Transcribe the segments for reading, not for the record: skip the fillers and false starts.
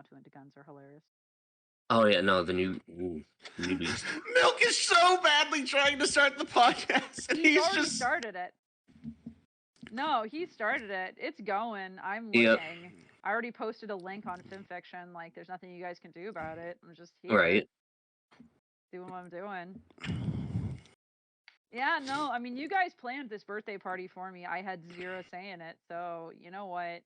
not too into guns are hilarious. Oh yeah, no, the newbies. Milk is so badly trying to start the podcast, and he's already just started it. No, he started it. It's going. I'm Yep. looking. I already posted a link on FimFiction. Like, there's nothing you guys can do about it. I'm just here. Right. Doing what I'm doing. Yeah, no, I mean, you guys planned this birthday party for me. I had zero say in it, so you know what?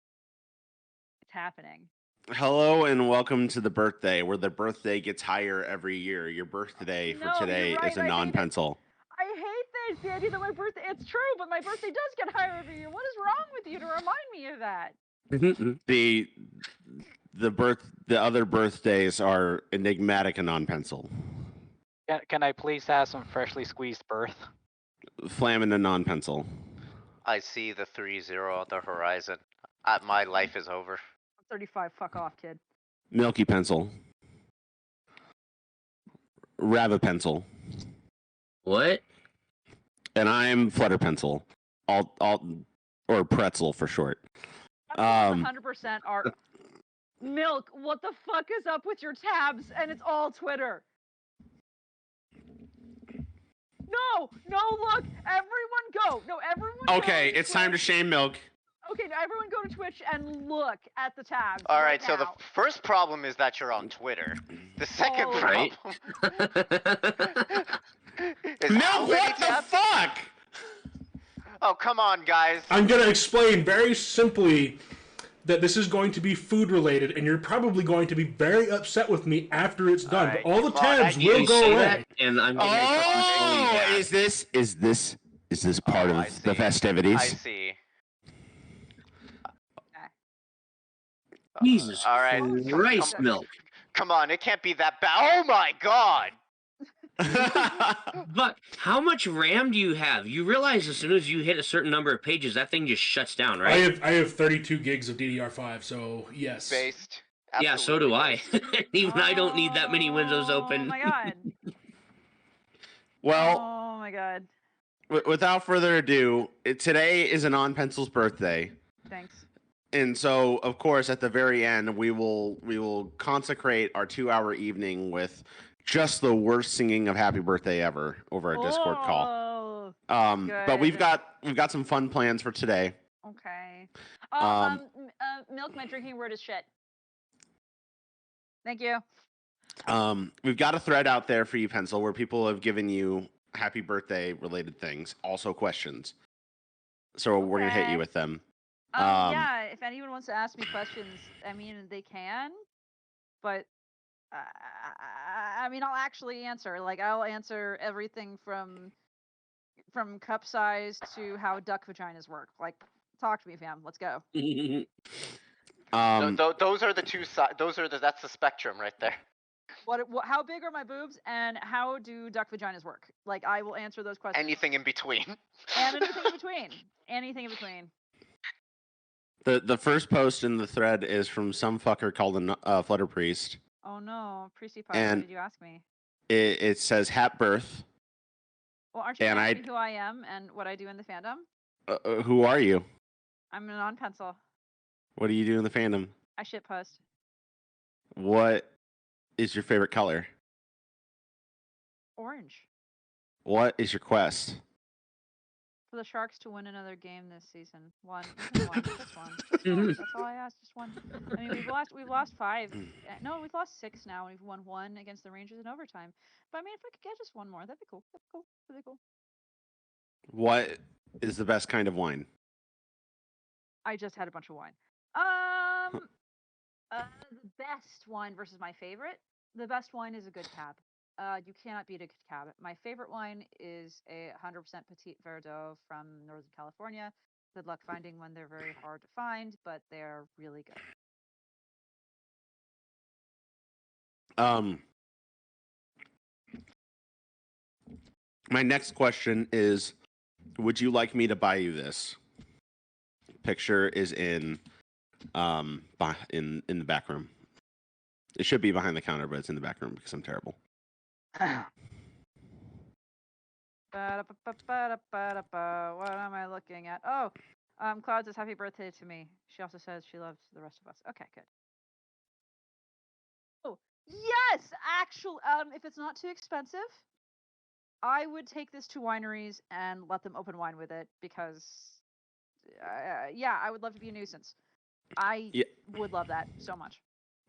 It's happening. Hello and welcome to the birthday, where the birthday gets higher every year. Your birthday for today is a non-pencil. I hate this, the idea that my birthday, it's true, but my birthday does get higher every year. What is wrong with you to remind me of that? The other birthdays are enigmatic and non-pencil. Can I please have some freshly squeezed birth? Flamin' and non-pencil. I see the 3-0 on the horizon. My life is over. I'm 35, fuck off, kid. Milky pencil. Rabbit pencil. What? And I'm Flutter pencil. Or pretzel for short. 100% are Milk. What the fuck is up with your tabs? And it's all Twitter. No, look, everyone go. No, everyone go. Okay, it's time to shame Milk. Okay, now everyone go to Twitch and look at the tabs. All right, so the first problem is that you're on Twitter. The second problem is Milk, what the fuck? Oh, come on, guys. I'm going to explain very simply that this is going to be food related, and you're probably going to be very upset with me after it's done. Right. But all the tabs will go away. And I'm is this part of the festivities? I see. Jesus all right. Christ, Milk. Come on, it can't be that bad. Oh my god! But how much RAM do you have? You realize as soon as you hit a certain number of pages, that thing just shuts down, right? I have 32 gigs of DDR5, so yes. Based. Yeah, so do I. Even I don't need that many windows open. Oh my god. Well. Oh my god. Without further ado, today is a non-pencil's birthday. Thanks. And so, of course, at the very end, we will consecrate our 2-hour evening with just the worst singing of Happy Birthday ever over a Discord call. But we've got some fun plans for today. Okay. Milk, my drinking word is shit. Thank you. We've got a thread out there for you, Pencil, where people have given you happy birthday related things, also questions. So we're gonna hit you with them. Yeah, if anyone wants to ask me questions, I mean, they can, but I mean, I'll actually answer. Like, I'll answer everything from cup size to how duck vaginas work. Like, talk to me, fam. Let's go. Those are the two sides. That's the spectrum right there. What? How big are my boobs, and how do duck vaginas work? Like, I will answer those questions. Anything in between. And anything in between. Anything in between. The first post in the thread is from some fucker called a Flutter Priest. Oh no, Priesty Pie, why did you ask me? It says Hat Birth. Well, aren't you asking me who I am and what I do in the fandom? Who are you? I'm a non-pencil. What do you do in the fandom? I shitpost. What is your favorite color? Orange. What is your quest? For the Sharks to win another game this season. One. Just one. That's all I asked. Just one. I mean, we've lost 5. No, we've lost 6 now, and we've won 1 against the Rangers in overtime. But I mean, if I could get just one more, that'd be cool. That'd be cool. What is the best kind of wine? I just had a bunch of wine. The best wine versus my favorite. The best wine is a good cab. You cannot beat a good cab. My favorite wine is a 100% Petit Verdot from Northern California. Good luck finding one. They're very hard to find, but they're really good. My next question is, would you like me to buy you this? Picture is in the back room. It should be behind the counter, but it's in the back room because I'm terrible. What am I looking at? Oh, Cloud says happy birthday to me. She also says she loves the rest of us. Okay, good. Yes, actually, if it's not too expensive, I would take this to wineries and let them open wine with it because, yeah, I would love to be a nuisance. I Yeah. would love that so much.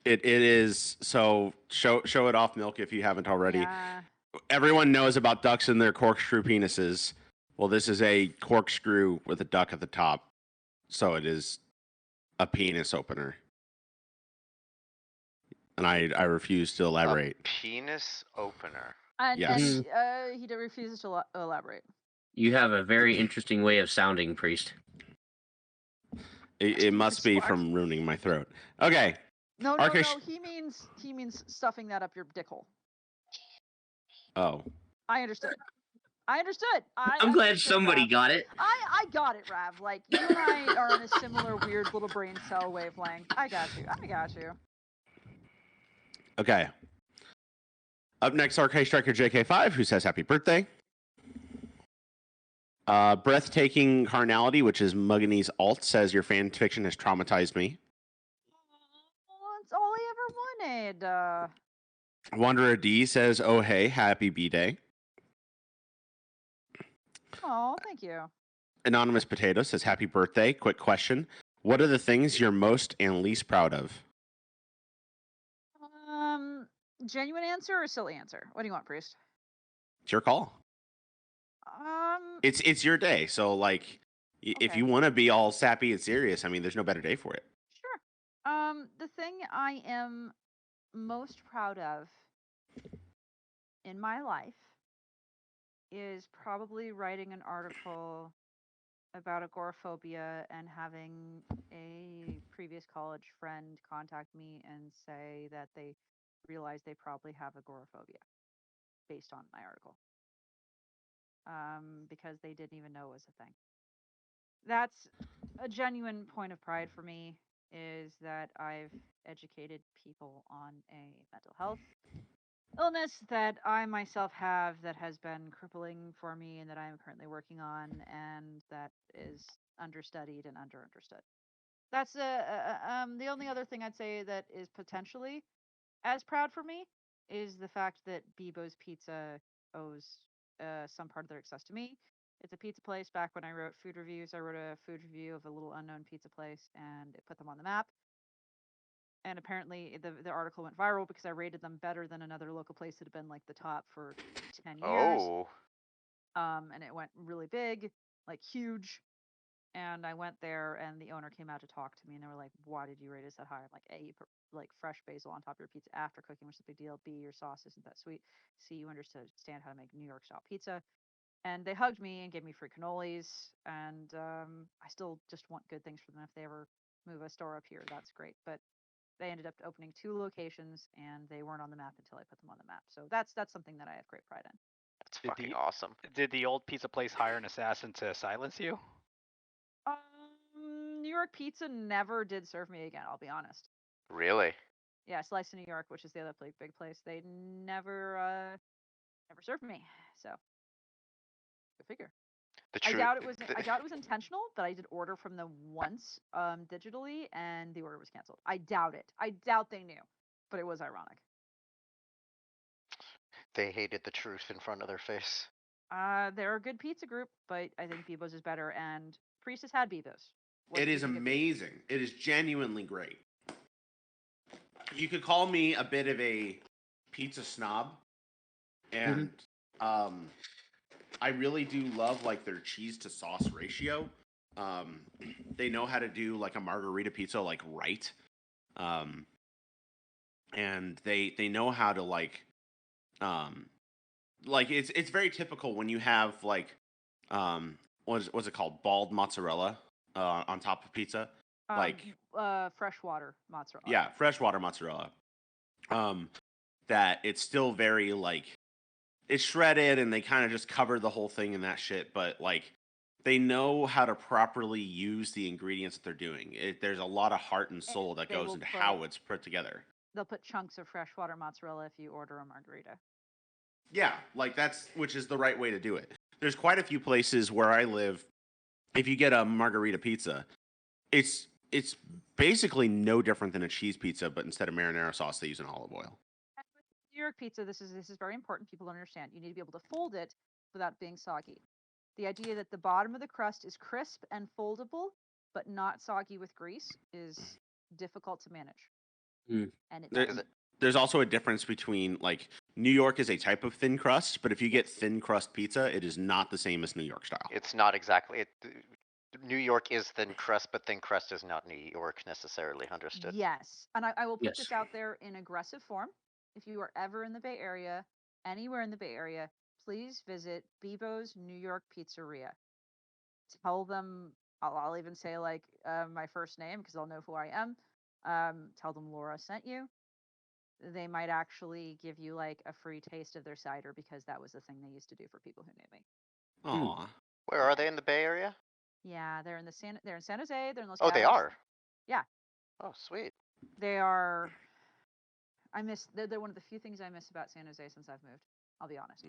It is. So show it off, Milk, if you haven't already. Yeah. Everyone knows about ducks and their corkscrew penises. Well, this is a corkscrew with a duck at the top, so it is a penis opener. And I refuse to elaborate. A penis opener. And, Yes. and he refuses to elaborate. You have a very interesting way of sounding, Priest. It must be from ruining my throat. Okay. No, Arkish- he means stuffing that up your dick hole. Oh. I understood. I'm glad somebody got it. I got it, Rav. Like, you and I are on a similar weird little brain cell wavelength. I got you. Okay. Up next, Arcade Striker JK5, who says happy birthday. Breathtaking Carnality, which is Mugany's alt, says your fan fiction has traumatized me. Oh, that's all I ever wanted. Wanderer D says, oh hey, happy B-Day. Oh, thank you. Anonymous Potato says, happy birthday. Quick question. What are the things you're most and least proud of? Genuine answer or silly answer? What do you want, Priest? It's your call. It's your day. So, like, if you want to be all sappy and serious, I mean, there's no better day for it. Sure. The thing I am most proud of in my life is probably writing an article about agoraphobia and having a previous college friend contact me and say that they realize they probably have agoraphobia based on my article. Because they didn't even know it was a thing. That's a genuine point of pride for me, is that I've educated people on a mental health illness that I myself have that has been crippling for me and that I am currently working on, and that is understudied and understood. That's the only other thing I'd say that is potentially as proud for me is the fact that Bebo's Pizza owes some part of their success to me. It's a pizza place. Back when I wrote food reviews, I wrote a food review of a little unknown pizza place, and it put them on the map. And apparently, the article went viral because I rated them better than another local place that had been like the top for 10 years. Oh. And it went really big, like huge. And I went there, and the owner came out to talk to me, and they were like, "Why did you rate us that high?" I'm like, "A, you put like fresh basil on top of your pizza after cooking, which is a big deal. B, your sauce isn't that sweet. C, you understand how to make New York style pizza." And they hugged me and gave me free cannolis. And I still just want good things for them. If they ever move a store up here, that's great. But they ended up opening 2 locations, and they weren't on the map until I put them on the map. So that's something that I have great pride in. That's fucking awesome. Did the old pizza place hire an assassin to silence you? New York Pizza never did serve me again, I'll be honest. Really? Yeah, Slice in New York, which is the other big place, they never served me. So, go figure. I doubt it was intentional, but I did order from them once digitally, and the order was canceled. I doubt it. I doubt they knew, but it was ironic. They hated the truth in front of their face. They're a good pizza group, but I think Bebo's is better, and Priest has had Bebo's. It is amazing. It is genuinely great. You could call me a bit of a pizza snob, and I really do love like their cheese to sauce ratio. They know how to do like a margarita pizza like right, and they know how to like it's very typical when you have like what's it called, bald mozzarella on top of pizza, freshwater mozzarella. Yeah, freshwater mozzarella. That it's still very like it's shredded, and they kind of just cover the whole thing in that shit. But like they know how to properly use the ingredients that they're doing. There's a lot of heart and soul that goes into how it's put together. They'll put chunks of freshwater mozzarella if you order a margarita. Yeah, like which is the right way to do it. There's quite a few places where I live. If you get a margarita pizza, it's basically no different than a cheese pizza, but instead of marinara sauce, they use an olive oil. York pizza, this is very important. People don't understand. You need to be able to fold it without being soggy. The idea that the bottom of the crust is crisp and foldable, but not soggy with grease, is difficult to manage. Mm. And it There- does. There's also a difference between like New York is a type of thin crust, but if you get thin crust pizza, it is not the same as New York style. It's not exactly it. New York is thin crust, but thin crust is not New York necessarily. Understood. Yes. And I will put Yes. this out there in aggressive form. If you are ever in the Bay Area, anywhere in the Bay Area, please visit Bebo's New York Pizzeria. Tell them, I'll even say like my first name because they'll know who I am. Tell them Laura sent you. They might actually give you like a free taste of their cider because that was the thing they used to do for people who knew me. Aw. Where are they in the Bay Area? Yeah, they're in they're in San Jose, they're in Los Oh, they Gatos. are. Yeah. Oh, sweet. They are. They're one of the few things I miss about San Jose since I've moved. I'll be honest.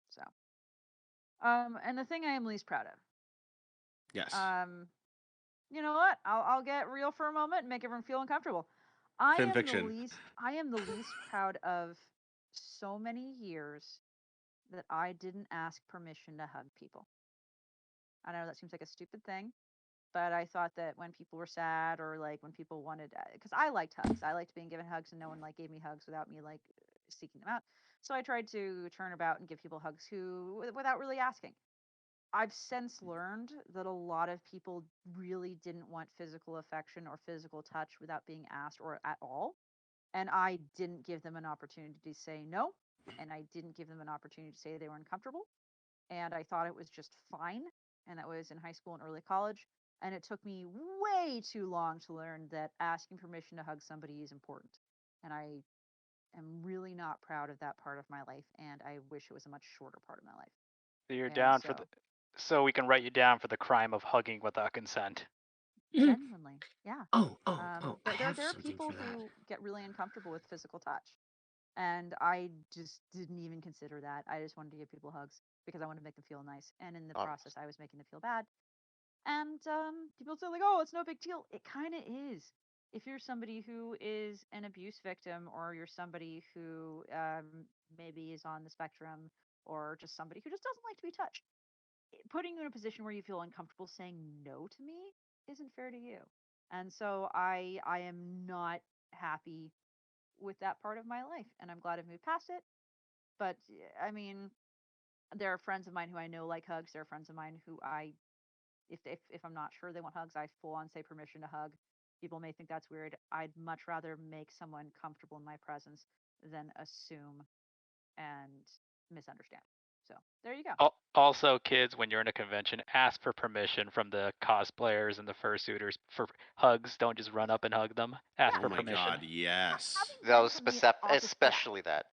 So, and the thing I am least proud of. Yes. You know what? I'll get real for a moment and make everyone feel uncomfortable. I am the least proud of so many years that I didn't ask permission to hug people. I know that seems like a stupid thing, but I thought that when people were sad or like when people wanted, because I liked hugs, I liked being given hugs, and no one like gave me hugs without me like seeking them out. So I tried to turn about and give people hugs without really asking. I've since learned that a lot of people really didn't want physical affection or physical touch without being asked or at all. And I didn't give them an opportunity to say no. And I didn't give them an opportunity to say they were uncomfortable. And I thought it was just fine. And that was in high school and early college. And it took me way too long to learn that asking permission to hug somebody is important. And I am really not proud of that part of my life. And I wish it was a much shorter part of my life. So you're And down for so we can write you down for the crime of hugging without consent. Genuinely, yeah. I There have are something people for that. who get really uncomfortable with physical touch, and I just didn't even consider that. I just wanted to give people hugs because I wanted to make them feel nice, and in the process, I was making them feel bad. And people say like, "Oh, it's no big deal." It kind of is. If you're somebody who is an abuse victim, or you're somebody who maybe is on the spectrum, or just somebody who just doesn't like to be touched, putting you in a position where you feel uncomfortable saying no to me isn't fair to you. And so I am not happy with that part of my life, and I'm glad I've moved past it. But I mean, there are friends of mine who I know like hugs. There are friends of mine who if I'm not sure they want hugs, I full on say permission to hug. People may think that's weird. I'd much rather make someone comfortable in my presence than assume and misunderstand. So there you go. Also, kids, when you're in a convention, ask for permission from the cosplayers and the fursuiters for hugs. Don't just run up and hug them. Ask for permission. God, yes. Those especially that.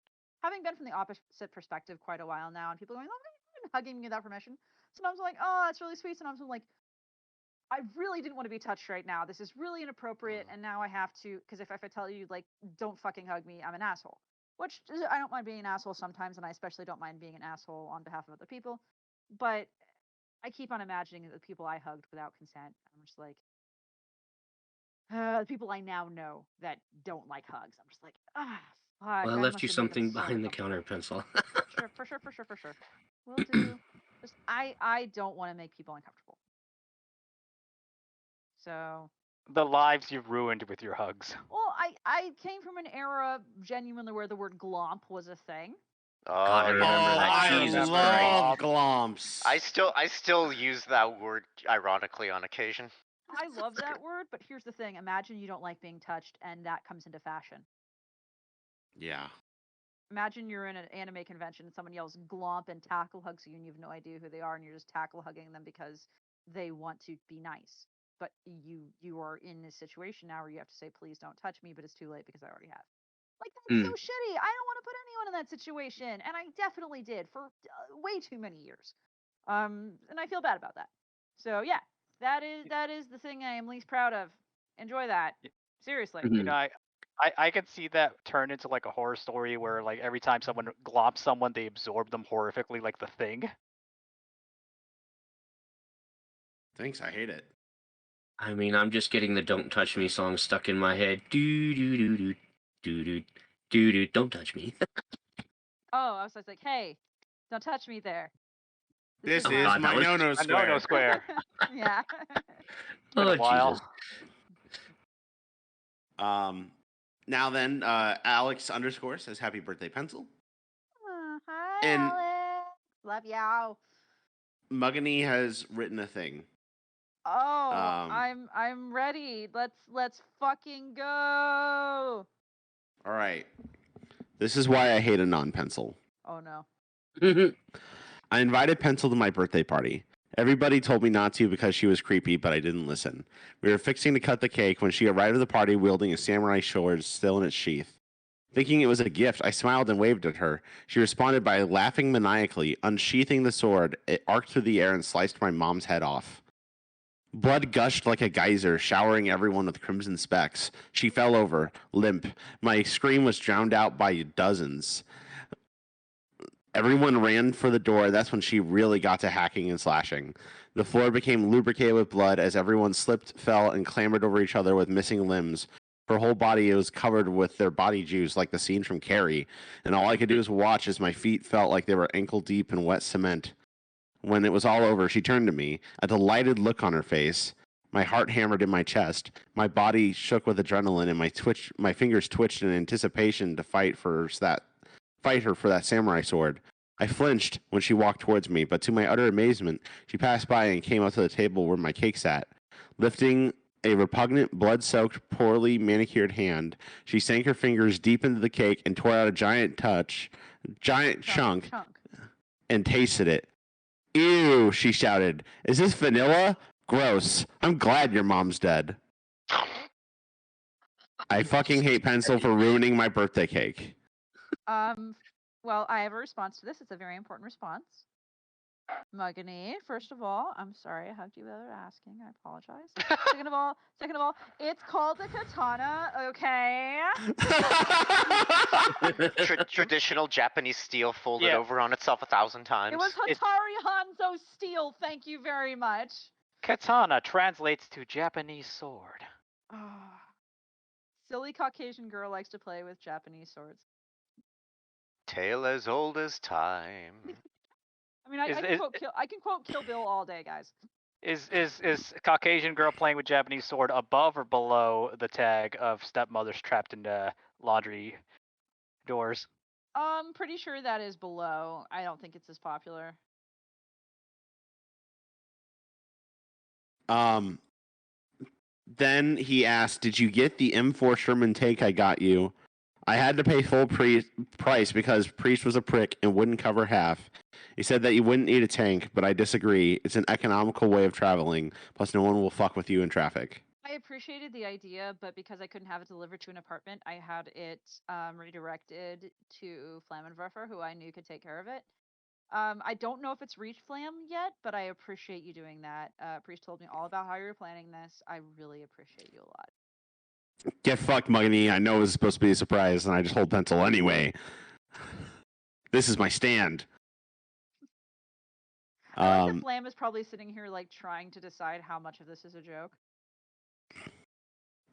Having been from the opposite perspective quite a while now, and people going, "Oh, hugging me without permission." Sometimes I'm like, "Oh, that's really sweet." Sometimes I'm like, "I really didn't want to be touched right now. This is really inappropriate, and now I have to." Because if I tell you like, "Don't fucking hug me," I'm an asshole. Which I don't mind being an asshole sometimes, and I especially don't mind being an asshole on behalf of other people. But I keep on imagining the people I hugged without consent. I'm just like, the people I now know that don't like hugs. I'm just like, fuck. Well, I I left must you have made them something so behind the counter, uncomfortable. Pencil. For sure. Will do. Just I don't want to make people uncomfortable. So. The lives you've ruined with your hugs. Well, I came from an era genuinely where the word glomp was a thing. God, I remember that. I Jesus love Christ. glomps. I still use that word ironically on occasion. I love that word, but here's the thing. Imagine you don't like being touched and that comes into fashion. Yeah. Imagine you're in an anime convention and someone yells glomp and tackle hugs you and you have no idea who they are and you're just tackle hugging them because they want to be nice. But you are in this situation now where you have to say, please don't touch me, but it's too late because I already have. Like, that's so shitty. I don't want to put anyone in that situation. And I definitely did for way too many years. And I feel bad about that. So yeah, that is the thing I am least proud of. Enjoy that. Seriously. You know, I can see that turn into like a horror story where like every time someone glomps someone, they absorb them horrifically, like The Thing. Thanks, I hate it. I mean, I'm just getting the "Don't Touch Me" song stuck in my head. Do do do do do do. Dude, don't touch me. Oh, I was like, hey, don't touch me there. This is God, my that was no-no A square. no-no square. Yeah. Been a Oh, while. Jesus. Now then, Alex _ says happy birthday, Pencil. Hi, And- Alex. Love you. Muggany has written a thing. Oh, Um, I'm ready. Let's fucking go. All right. This is why I hate a non-pencil. Oh no. I invited Pencil to my birthday party. Everybody told me not to because she was creepy, but I didn't listen. We were fixing to cut the cake when she arrived at the party wielding a samurai sword still in its sheath. Thinking it was a gift, I smiled and waved at her. She responded by laughing maniacally. Unsheathing the sword, it arced through the air and sliced my mom's head off. Blood gushed like a geyser, showering everyone with crimson specks. She fell over, limp. My scream was drowned out by dozens. Everyone ran for the door. That's when she really got to hacking and slashing. The floor became lubricated with blood as everyone slipped, fell, and clambered over each other with missing limbs. Her whole body was covered with their body juice like the scene from Carrie, and all I could do was watch as my feet felt like they were ankle deep in wet cement. When it was all over, she turned to me, a delighted look on her face. My heart hammered in my chest. My body shook with adrenaline, and my fingers twitched in anticipation to fight her for that samurai sword. I flinched when she walked towards me, but to my utter amazement, she passed by and came up to the table where my cake sat. Lifting a repugnant, blood-soaked, poorly manicured hand, she sank her fingers deep into the cake and tore out a giant chunk and tasted it. Ew, she shouted. Is this vanilla? Gross. I'm glad your mom's dead. I fucking hate Pencil for ruining my birthday cake. Well, I have a response to this. It's a very important response. Muggany, first of all, I'm sorry I hugged you without asking. I apologize. Second of all, it's called a katana, okay? Traditional Japanese steel folded Yeah. over on itself 1,000 times. It was Hatari Hanzo steel. Thank you very much. Katana translates to Japanese sword. Silly Caucasian girl likes to play with Japanese swords. Tale as old as time. I mean, I can quote Kill Bill all day, guys. Is Caucasian girl playing with Japanese sword above or below the tag of stepmothers trapped in laundry doors? Pretty sure that is below. I don't think it's as popular. Then he asked, "Did you get the M4 Sherman tank I got you? I had to pay full price because Priest was a prick and wouldn't cover half. He said that you wouldn't need a tank, but I disagree. It's an economical way of traveling. Plus, no one will fuck with you in traffic." I appreciated the idea, but because I couldn't have it delivered to an apartment, I had it redirected to Flammenwerfer, who I knew could take care of it. I don't know if it's reached Flam yet, but I appreciate you doing that. Priest told me all about how you were planning this. I really appreciate you a lot. Get fucked, Muggany. I know it was supposed to be a surprise, and I just hold Pencil anyway. This is my stand. I think Flam is probably sitting here, like, trying to decide how much of this is a joke.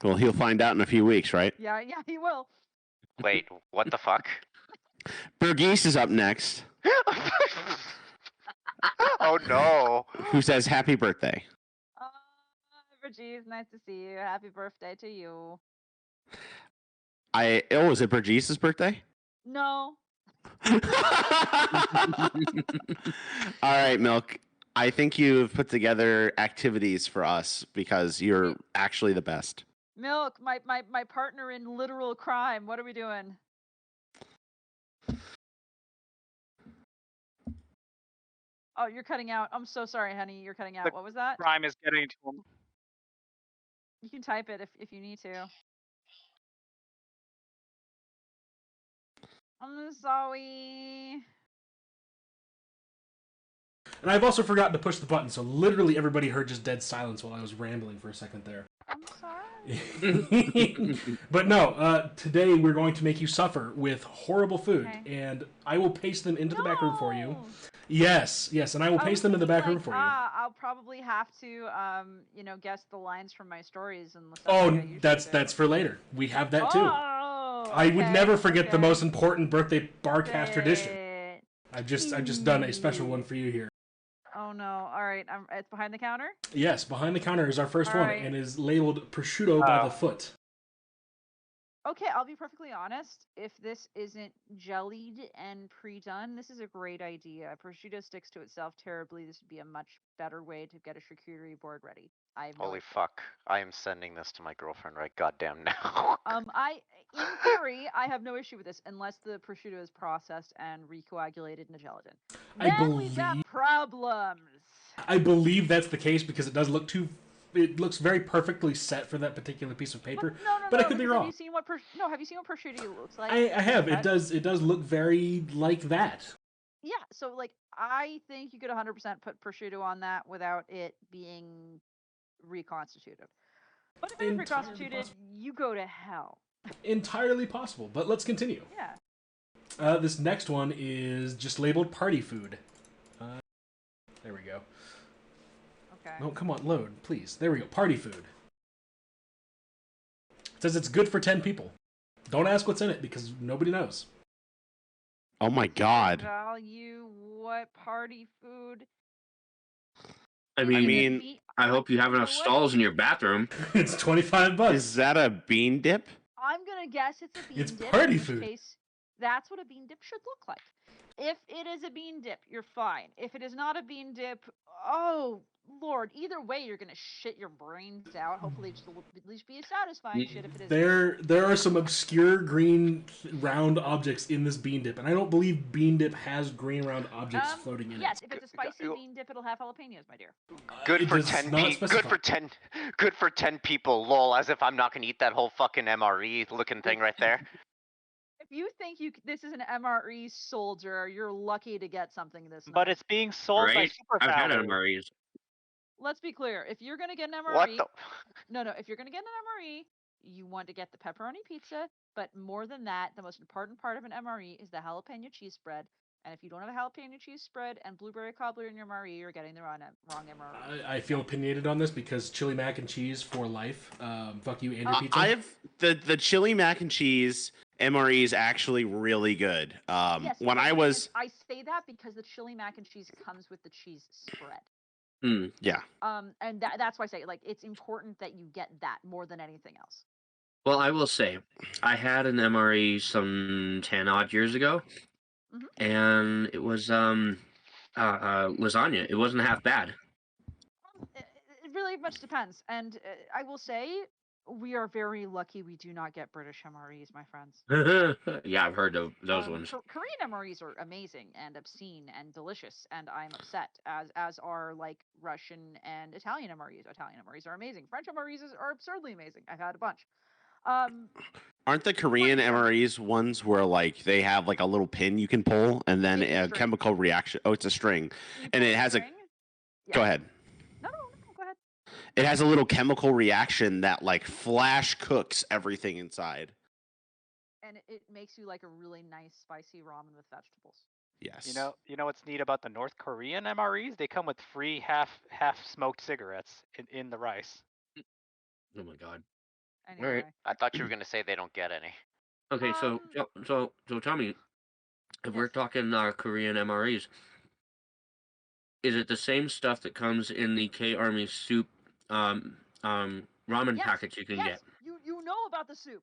Well, he'll find out in a few weeks, right? Yeah, he will. Wait, what the fuck? Bergis is up next. Oh no. Who says happy birthday? Brigitte, nice to see you. Happy birthday to you. Is it Bergis's birthday? No. All right, Milk. I think you've put together activities for us because you're actually the best. Milk, my partner in literal crime. What are we doing? Oh, you're cutting out. I'm so sorry, honey. You're cutting out. What was that? Crime is getting to him. You can type it if you need to. I'm sorry. And I've also forgotten to push the button, so literally everybody heard just dead silence while I was rambling for a second there. I'm sorry. But no, today we're going to make you suffer with horrible food, and I will paste them into the back room for you. Yes, and I will paste them in the back room for you. I'll probably have to, guess the lines from my stories and. Oh, that's for later. We have that too. Oh, I would never forget the okay. most important birthday Barcast tradition. Great. I've just done a special one for you here. Oh no! All right, it's behind the counter. Yes, behind the counter is our first All one, right. and is labeled prosciutto by the foot. Okay, I'll be perfectly honest. If this isn't jellied and pre-done, this is a great idea. Prosciutto sticks to itself terribly. This would be a much better way to get a charcuterie board ready. Holy fuck! I am sending this to my girlfriend right goddamn now. In theory, I have no issue with this unless the prosciutto is processed and recoagulated into gelatin. Then we've got problems. I believe that's the case because it does look it looks very perfectly set for that particular piece of paper. But I could be wrong. Have you seen what prosciutto looks like? I have. It does look very like that. Yeah, so like I think you could 100% put prosciutto on that without it being reconstituted. But if it's reconstituted, you go to hell. Entirely possible, but let's continue. Yeah. This next one is just labeled party food. There we go. Okay. Oh, come on, load, please. There we go. Party food. It says it's good for 10 people. Don't ask what's in it because nobody knows. Oh my god. Value what party food? I mean, I hope you have enough stalls in your bathroom. It's $25. Is that a bean dip? I'm gonna guess it's a bean dip. It's party in which food. Case, that's what a bean dip should look like. If it is a bean dip, you're fine. If it is not a bean dip, oh Lord, either way you're gonna shit your brains out. Hopefully it'll at least be a satisfying shit if it is. There are some obscure green round objects in this bean dip, and I don't believe bean dip has green round objects floating in yes, it. if it's a spicy bean dip, it'll have jalapenos, my dear. Good for 10 people. Good for 10 people. Lol, as if I'm not gonna eat that whole fucking MRE looking thing right there. If you think this is an MRE soldier, you're lucky to get something this nice. But it's being sold by Super I've had Value. MREs. Let's be clear. If you're gonna get an MRE, What the? No, if you're gonna get an MRE, you want to get the pepperoni pizza. But more than that, the most important part of an MRE is the jalapeno cheese spread. And if you don't have a jalapeno cheese spread and blueberry cobbler in your MRE, you're getting the wrong MRE. I feel opinionated on this because chili mac and cheese for life. Fuck you and your pizza. I've the chili mac and cheese MRE is actually really good. Yes, when I say that because the chili mac and cheese comes with the cheese spread. Yeah. And that's why I say like it's important that you get that more than anything else. Well, I will say, I had an MRE some 10 odd years ago, and it was lasagna. It wasn't half bad. It really much depends, and I will say we are very lucky we do not get British MREs, my friends. Yeah, I've heard of those ones. Korean MREs are amazing and obscene and delicious, and I'm upset, as are like Russian and Italian MREs. Italian MREs are amazing. French MREs are absurdly amazing. I've had a bunch. Aren't the Korean MREs ones where like they have like a little pin you can pull and then a chemical reaction? Oh, it's a string, and it has a. Go ahead. No, go ahead. It has a little chemical reaction that like flash cooks everything inside. And it makes you like a really nice spicy ramen with vegetables. Yes. You know what's neat about the North Korean MREs? They come with free half smoked cigarettes in the rice. Oh my god. Anyway. All right. I thought you were gonna say they don't get any. Okay, so tell me, if we're talking Korean MREs, is it the same stuff that comes in the K-Army soup ramen packets you can get? You know about the soup.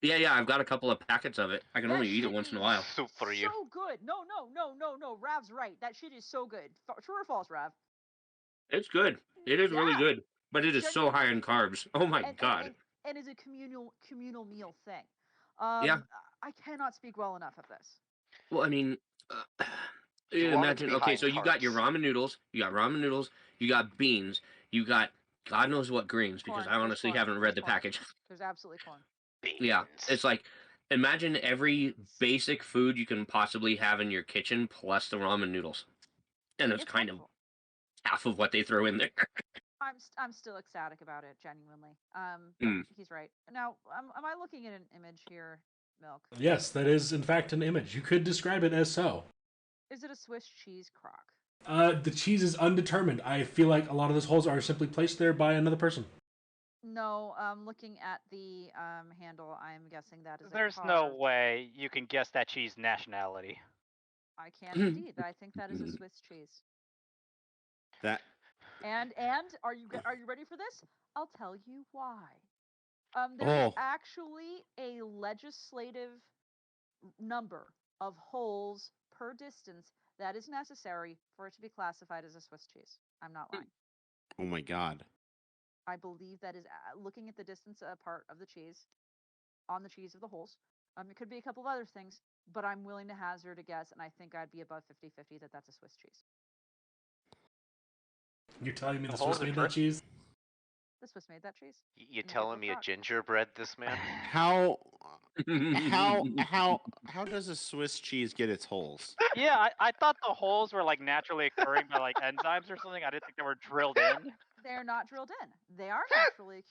Yeah, I've got a couple of packets of it. I can only eat it once in a while. Soup for you. So good. No. Rav's right. That shit is so good. True or false, Rav? It's good. It is really good. But it is so high in carbs. Oh my god. And is a communal meal thing. Yeah. I cannot speak well enough of this. Well, I mean, imagine. Okay, so you got your ramen noodles. You got beans. You got God knows what greens because I honestly haven't read the package. There's absolutely corn. Beans. Yeah, it's like imagine every basic food you can possibly have in your kitchen plus the ramen noodles, and it's kind of half of what they throw in there. I'm still ecstatic about it, genuinely. He's right. Now, am I looking at an image here, Milk? Yes, that is in fact an image. You could describe it as so. Is it a Swiss cheese crock? The cheese is undetermined. I feel like a lot of those holes are simply placed there by another person. No, looking at the handle, I'm guessing that is. There's no way you can guess that cheese nationality. I can indeed. I think that is a Swiss cheese. That. And are you ready for this? I'll tell you why. There's actually a legislative number of holes per distance that is necessary for it to be classified as a Swiss cheese. I'm not lying. Oh my god. I believe that is looking at the distance apart of the cheese, on the cheese of the holes. It could be a couple of other things, but I'm willing to hazard a guess, and I think I'd be above 50-50 that that's a Swiss cheese. You're telling me the Swiss made that cheese? The Swiss made that cheese. You telling me a gingerbread, this man? How does a Swiss cheese get its holes? Yeah, I thought the holes were like naturally occurring by like enzymes or something. I didn't think they were drilled in. They're not drilled in. They are naturally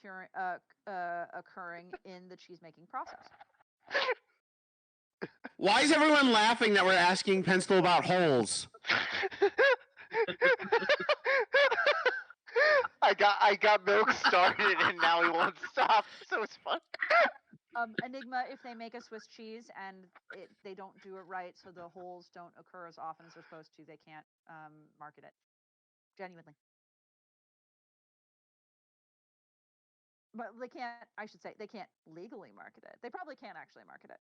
occurring in the cheese making process. Why is everyone laughing that we're asking Peencil about holes? I got milk started and now he won't stop. So it's fun. Enigma, if they make a Swiss cheese and they don't do it right, so the holes don't occur as often as they're supposed to, they can't market it. Genuinely. But they can't, I should say, they can't legally market it. They probably can't actually market it.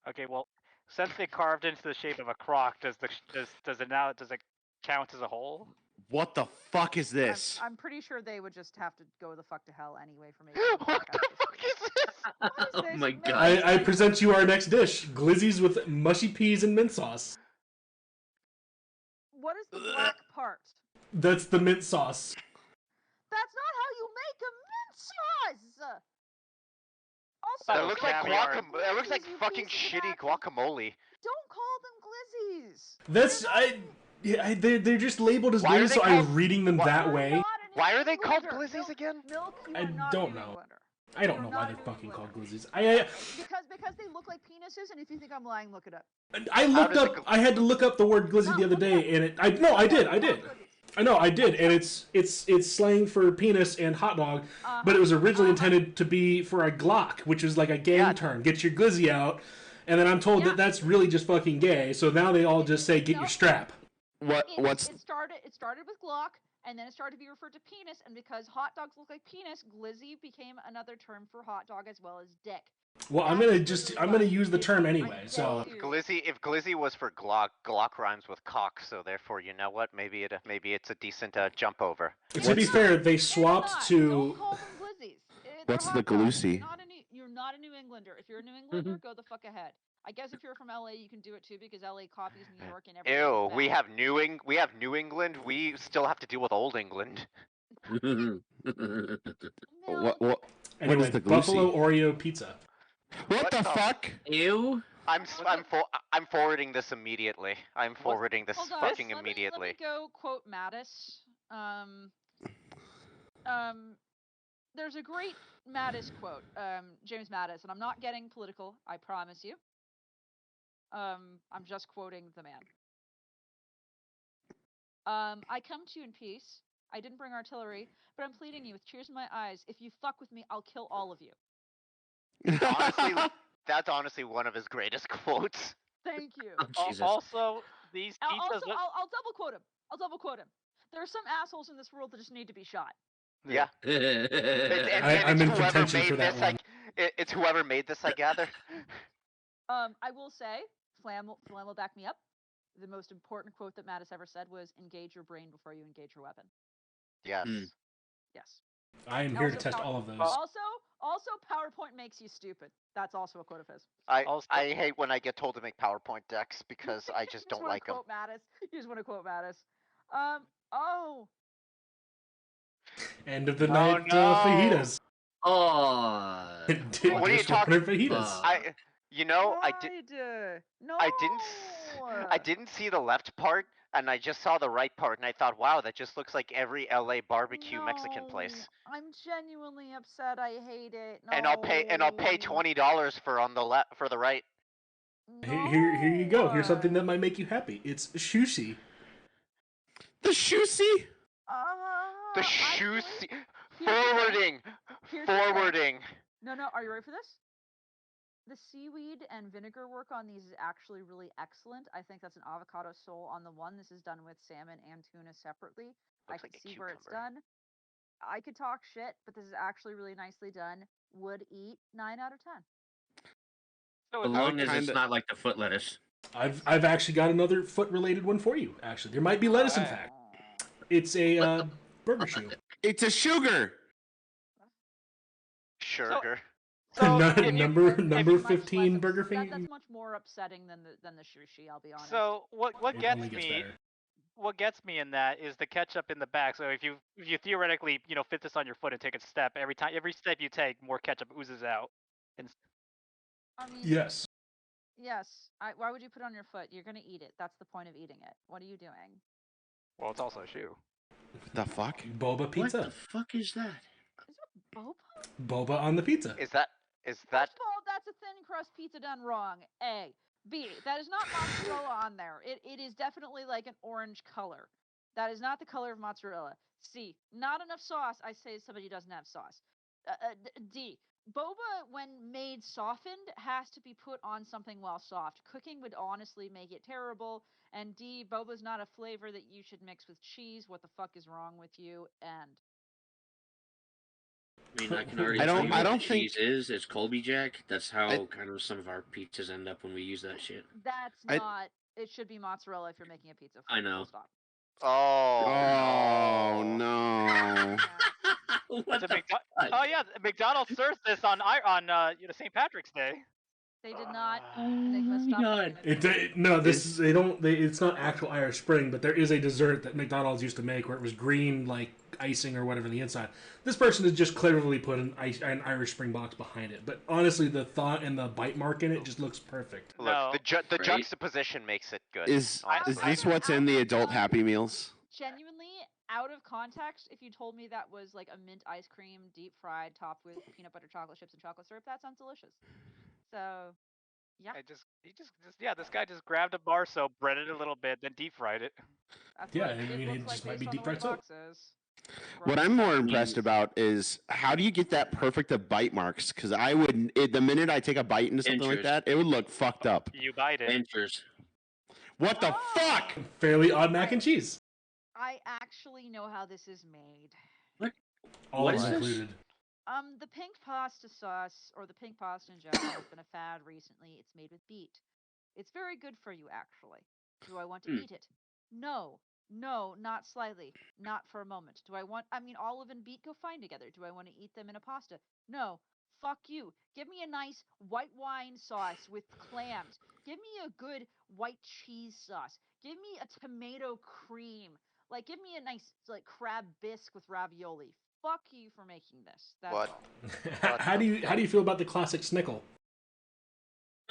Okay, well, since they carved into the shape of a crock, does it count as a hole? What the fuck is this? I'm pretty sure they would just have to go the fuck to hell anyway for making What the fuck is this? What is this? Oh my god. I present you our next dish. Glizzies with mushy peas and mint sauce. What is the black part? That's the mint sauce. That's not how you make a mint sauce! That Also, looks like guacamole. That looks like fucking shitty guacamole. Don't call them glizzies. That's they're just labeled as glizzies, so I'm reading them that way. Why are they called glizzies again? I don't know. I don't know why they're fucking called glizzies. Because they look like penises, and if you think I'm lying, look it up. I looked up. I had to look up the word glizzy the other day, and I did. I know I did, and it's slang for penis and hot dog, but it was originally intended to be for a Glock, which is like a gang term. Get your glizzy out, and then I'm told that that's really just fucking gay. So now they all just say get your strap. It started with Glock, and then it started to be referred to penis, and because hot dogs look like penis, glizzy became another term for hot dog as well as dick. Well, I'm gonna use the term anyway. So if glizzy was for Glock rhymes with cock, so therefore, you know what? Maybe it's a decent jump over. To be fair, they swapped to. Don't call them glizzies. What's the glucy? You're not a New Englander. If you're a New Englander, go the fuck ahead. I guess if you're from LA, you can do it too because LA copies New York and everything. Ew, we have New England. We still have to deal with Old England. What Anyway, is the Buffalo Oreo pizza. What the fuck? Ew. I'm forwarding this immediately. I'm forwarding this fucking immediately. Let me go quote Mattis. There's a great Mattis quote, James Mattis, and I'm not getting political, I promise you. I'm just quoting the man. I come to you in peace. I didn't bring artillery, but I'm pleading you with tears in my eyes. If you fuck with me, I'll kill all of you. Honestly, that's honestly one of his greatest quotes. Thank you. Oh, also, these pizzas. I'll double quote him. There are some assholes in this world that just need to be shot. Yeah. I'm in contention for that one. It's whoever made this, I gather. I will say, Flam will back me up. The most important quote that Mattis ever said was, "Engage your brain before you engage your weapon." Yes. Yes. I am here to test all of those. Also, PowerPoint makes you stupid. That's also a quote of his. I hate when I get told to make PowerPoint decks because I just don't like them. You just want to quote Mattis. End of the night, fajitas. Oh. What are you talking about? Fajitas. I didn't see the left part, and I just saw the right part, and I thought, wow, that just looks like every LA barbecue Mexican place. I'm genuinely upset. I hate it. No. And I'll pay $20 for the right. No. Here you go. Here's something that might make you happy. It's sushi. The sushi? The sushi. Forwarding. Forwarding. No, are you ready for this? The seaweed and vinegar work on these is actually really excellent. I think that's an avocado sole on the one. This is done with salmon and tuna separately. I can see where it's done. I could talk shit, but this is actually really nicely done. Would eat 9 out of 10. So as long as it's not like the foot lettuce. I've actually got another foot-related one for you. Actually, there might be lettuce. In fact, it's a burger shoe. It's a sugar. Sugar. So, number 15 Burger Finger. That's much more upsetting than the sushi. I'll be honest. So what gets me in that is the ketchup in the back. So if you theoretically fit this on your foot and take a step, every step you take, more ketchup oozes out. I mean, yes. Yes. Why would you put it on your foot? You're gonna eat it. That's the point of eating it. What are you doing? Well, it's also a shoe. The fuck? Boba pizza. What the fuck is that? Is it boba? Boba on the pizza. Is that? First of all, that's a thin crust pizza done wrong. A. B. That is not mozzarella on there. It is definitely like an orange color. That is not the color of mozzarella. C. Not enough sauce. I say somebody doesn't have sauce. D. Boba, when made softened, has to be put on something while soft. Cooking would honestly make it terrible. And D. Boba's not a flavor that you should mix with cheese. What the fuck is wrong with you? And I mean, I can already tell you what cheese is. It's Colby Jack. That's how kind of some of our pizzas end up when we use that shit. That's not. It should be mozzarella if you're making a pizza. I know. Stop. Oh no! Oh yeah, McDonald's serves this on St. Patrick's Day. They did not. It's not actual Irish Spring, but there is a dessert that McDonald's used to make where it was green like icing or whatever on the inside. This person has just cleverly put an Irish Spring box behind it. But honestly, the thought and the bite mark in it just looks perfect. Look, the juxtaposition makes it good. Is this what's in the adult Happy Meals? Genuinely, out of context, if you told me that was like a mint ice cream, deep fried, topped with peanut butter chocolate chips and chocolate syrup, that sounds delicious. So, yeah. This guy just grabbed a bar soap, breaded it a little bit, then deep fried it. It just might be deep fried soap. What I'm more impressed about is how do you get that perfect of bite marks? Because the minute I take a bite into something like that, it would look fucked up. You bite it. Dentures. What the fuck? Fairly Odd mac and cheese. I actually know how this is made. What? What is included? The pink pasta sauce, or the pink pasta in general, has been a fad recently. It's made with beet. It's very good for you, actually. Do I want to eat it? No, not slightly. Not for a moment. Olive and beet go fine together. Do I want to eat them in a pasta? No. Fuck you. Give me a nice white wine sauce with clams. Give me a good white cheese sauce. Give me a tomato cream. Like, give me a nice crab bisque with ravioli. Fuck you for making this. What? How do you feel about the classic Snickle?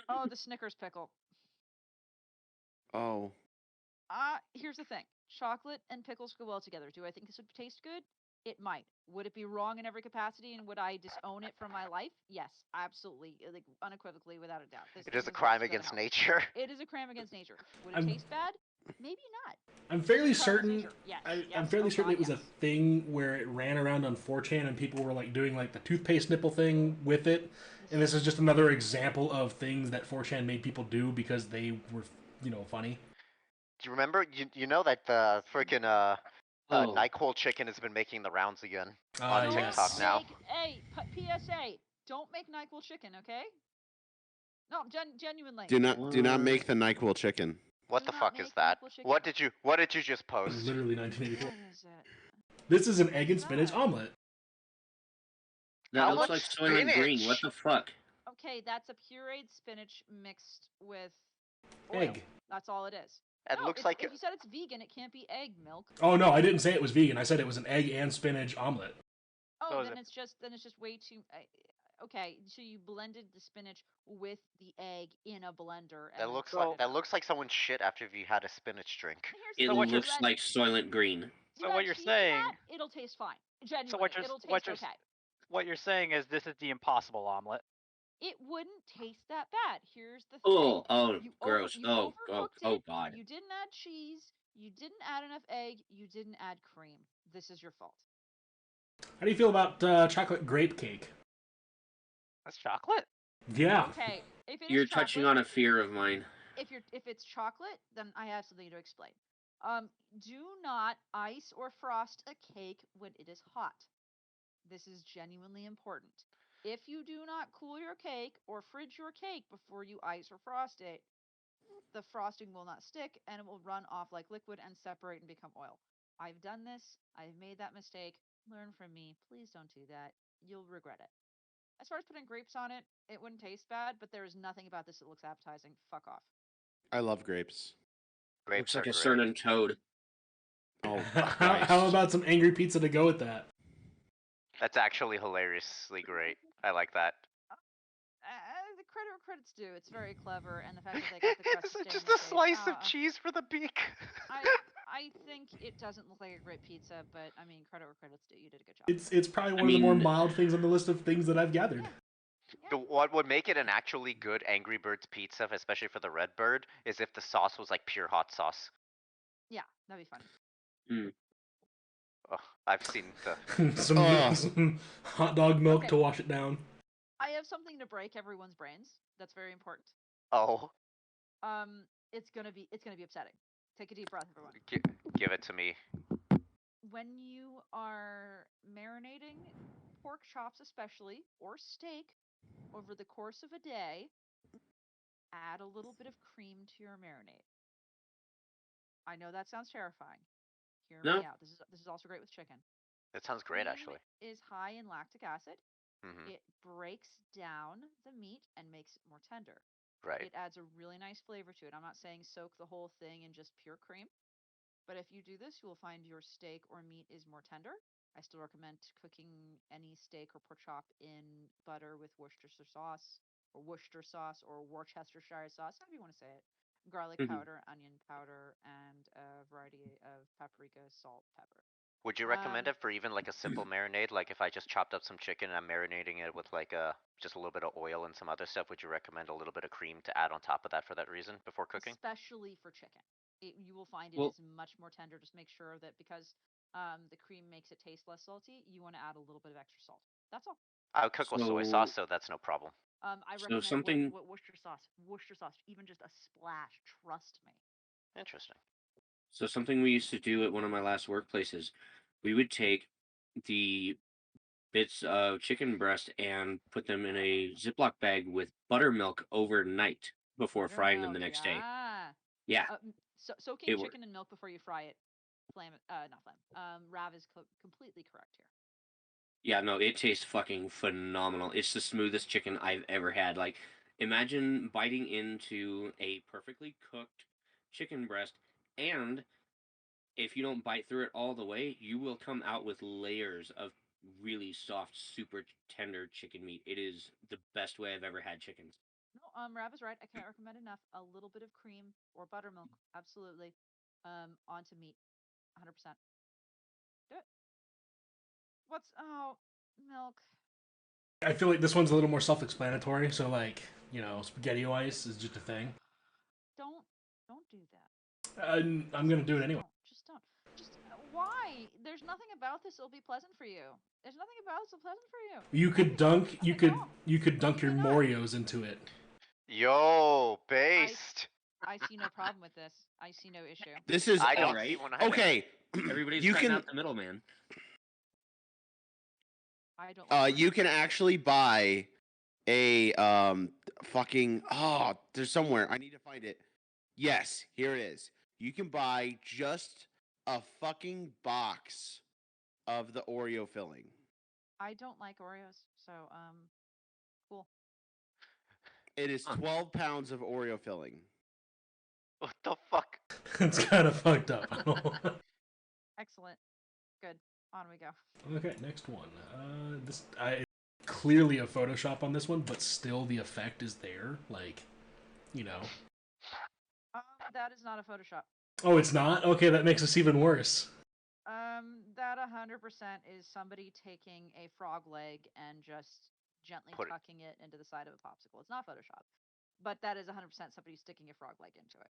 Oh, the Snickers pickle. Oh. Here's the thing. Chocolate and pickles go well together. Do I think this would taste good? It might. Would it be wrong in every capacity, and would I disown it from my life? Yes, absolutely, unequivocally, without a doubt. It is a crime against nature. It is a crime against nature. Would it taste bad? Maybe not. I'm fairly certain. I'm fairly certain it was a thing where it ran around on 4chan and people were doing the toothpaste nipple thing with it, and this is just another example of things that 4chan made people do because they were, funny. Do you remember? You know that the freaking NyQuil chicken has been making the rounds again on TikTok now. PSA: don't make NyQuil chicken, okay? No, genuinely. Do not make the NyQuil chicken. What the fuck is that? What did you just post? Literally 1984. What is it? This is an egg and spinach omelet. That looks like Soylent Green. What the fuck? Okay, that's a pureed spinach mixed with oil. Egg. That's all it is. It looks like if you said it's vegan, it can't be egg milk. Oh no, I didn't say it was vegan. I said it was an egg and spinach omelet. Oh, then it's just way too. Okay, so you blended the spinach with the egg in a blender. That looks like someone shit after you had a spinach drink. It looks like Soylent Green. So what you're saying? It'll taste fine. Genuinely, it'll taste okay. What you're saying is this is the impossible omelet. It wouldn't taste that bad. Here's the thing. Gross. God. You didn't add cheese. You didn't add enough egg. You didn't add cream. This is your fault. How do you feel about chocolate grape cake? That's chocolate? Yeah. Okay, if You're touching on a fear of mine. If it's chocolate, then I have something to explain. Do not ice or frost a cake when it is hot. This is genuinely important. If you do not cool your cake or fridge your cake before you ice or frost it, the frosting will not stick and it will run off like liquid and separate and become oil. I've done this. I've made that mistake. Learn from me. Please don't do that. You'll regret it. As far as putting grapes on it, it wouldn't taste bad, but there is nothing about this that looks appetizing. Fuck off. I love grapes. Looks Grapes like are a great. certain toad. Oh, how about some angry pizza to go with that? That's actually hilariously great. I like that. The credit where credit's due. It's very clever, and the fact that they got the crust Is to it stay just in the a shape. slice of cheese for the beak? I think it doesn't look like a great pizza, but I mean, credit where credit's due. You did a good job. It's probably one of the more mild things on the list of things that I've gathered. Yeah. What would make it an actually good Angry Birds pizza, especially for the Red Bird, is if the sauce was like pure hot sauce. Yeah, that'd be fun. Oh, I've seen the some hot dog milk to wash it down. I have something to break everyone's brains. That's very important. Oh. It's gonna be upsetting. Take a deep breath, everyone. Give it to me. When you are marinating pork chops, especially, or steak, over the course of a day, add a little bit of cream to your marinade. I know that sounds terrifying. Hear me out. This is also great with chicken. That sounds great, actually. Is high in lactic acid. Mm-hmm. It breaks down the meat and makes it more tender. Right. It adds a really nice flavor to it. I'm not saying soak the whole thing in just pure cream, but if you do this, you will find your steak or meat is more tender. I still recommend cooking any steak or pork chop in butter with Worcestershire sauce or Worcestershire sauce, however you want to say it. Garlic powder, onion powder, and a variety of paprika, salt, pepper. Would you recommend it for even like a simple marinade? Like if I just chopped up some chicken and I'm marinating it with like just a little bit of oil and some other stuff, would you recommend a little bit of cream to add on top of that for that reason before cooking? Especially for chicken. You will find it is much more tender. Just make sure that because the cream makes it taste less salty, you want to add a little bit of extra salt. That's all. I would cook with soy sauce, so that's no problem. I recommend Worcester sauce. Worcester sauce, even just a splash. Trust me. Interesting. So something we used to do at one of my last workplaces, we would take the bits of chicken breast and put them in a Ziploc bag with buttermilk overnight before frying them the next day. Yeah. Soaking chicken in milk before you fry it. Rav is completely correct here. Yeah, no, it tastes fucking phenomenal. It's the smoothest chicken I've ever had. Like, imagine biting into a perfectly cooked chicken breast, and if you don't bite through it all the way, you will come out with layers of really soft, super tender chicken meat. It is the best way I've ever had chickens. No, Rav is right. I can't recommend enough. A little bit of cream or buttermilk, absolutely, onto meat, 100%. Do it. Milk? I feel like this one's a little more self-explanatory. So, like, spaghetti ice is just a thing. Don't do that. I'm gonna do it anyway. Just don't. Why? There's nothing about this that'll be pleasant for you. There's nothing about this that'll be pleasant for you. You could dunk your Morios into it. Yo, based. I see no problem with this. I see no issue. This is I don't see one either. Okay. Everybody's cutting out the middleman. I don't. You can actually buy a fucking there's somewhere I need to find it. Yes, here it is. You can buy just a fucking box of the Oreo filling. I don't like Oreos, so cool. It is 12 pounds of Oreo filling. What the fuck? It's kind of fucked up. Excellent. Good. On we go. Okay, next one. Clearly a Photoshop on this one, but still the effect is there. Like, That is not a Photoshop. Oh, it's not? Okay, that makes this even worse. That 100% is somebody taking a frog leg and just gently tucking it into the side of a popsicle. It's not Photoshop. But that is 100% somebody sticking a frog leg into it.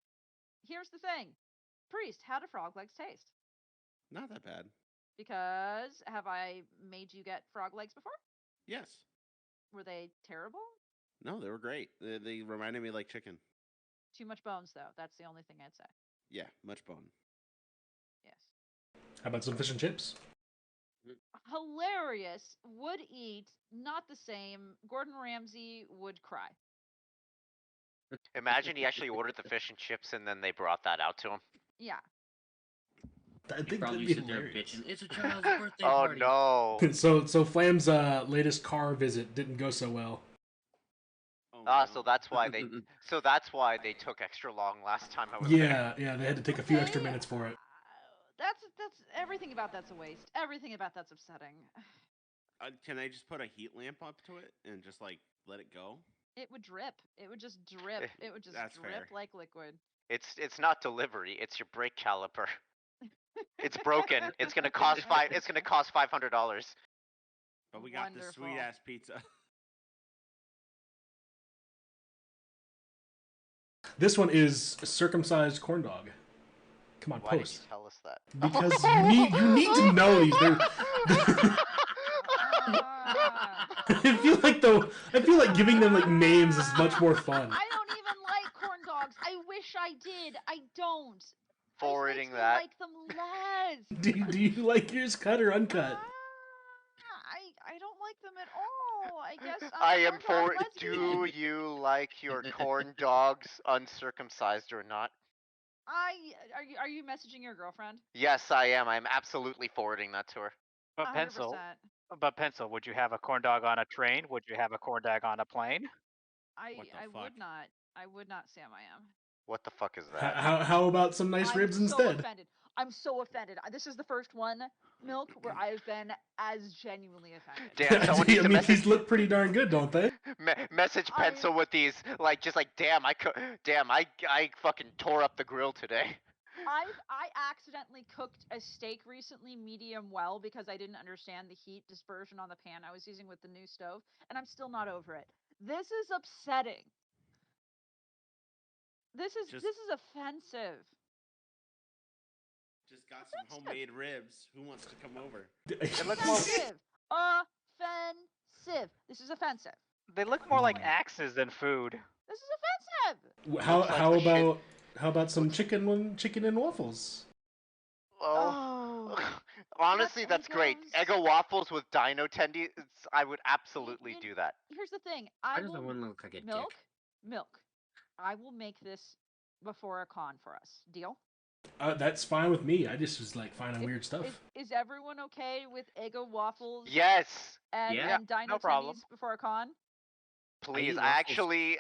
Here's the thing. Priest, how do frog legs taste? Not that bad. Because have I made you get frog legs before? Yes. Were they terrible? No, they were great. They reminded me like chicken. Too much bones, though. That's the only thing I'd say. Yeah, much bone. Yes. How about some fish and chips? Hilarious. Would eat. Not the same. Gordon Ramsay would cry. Imagine he actually ordered the fish and chips and then they brought that out to him. Yeah. I You think probably that'd be sit there hilarious. bitching. It's a child's birthday Oh party. no. So Flam's latest car visit didn't go so well. Oh, Ah, no. so that's why they took extra long last time I was there. Yeah, they had to take a few extra minutes for it. That's everything about that's a waste. Everything about that's upsetting. Can I just put a heat lamp up to it and just like let it go? It would drip. It would just drip. It would just That's drip fair. like liquid. It's not delivery. It's your brake caliper. It's broken. It's gonna cost $500. But we got this sweet ass pizza. This one is circumcised corn dog. Come on, Why did you post. tell us that? Because you need to know these. I feel like giving them like names is much more fun. I don't even like corn dogs. I wish I did. I don't. Forwarding I that. like them less. Do you like yours cut or uncut? I don't like them at all. I guess I am for. Do you like your corn dogs uncircumcised or not? Are you messaging your girlfriend? Yes, I am. I'm absolutely forwarding that to her. But 100%. Peencil, would you have a corn dog on a train? Would you have a corn dog on a plane? I fuck? would not. I would not, Sam. I am. What the fuck is that? How about some nice ribs instead? Offended. I'm so offended. This is the first one, Milk, where I've been as genuinely offended. Damn, someone needs to message. These look pretty darn good, don't they? Message Peencil with these, like, just like, damn, I fucking tore up the grill today. I accidentally cooked a steak recently medium well because I didn't understand the heat dispersion on the pan I was using with the new stove, and I'm still not over it. This is upsetting. This is offensive. Just got some homemade ribs. Who wants to come over? Offensive. Offensive. This is offensive. They look more like axes than food. This is offensive. How about some chicken and waffles? Oh. Honestly, that's great. Eggo waffles with dino tendies. I would absolutely do that. Here's the thing. Why does that one look like a dick? Milk. I will make this before a con for us. Deal? That's fine with me. I just was like finding weird stuff. Is everyone okay with Eggo waffles? Yes. And dino tendies before a con? Please, I actually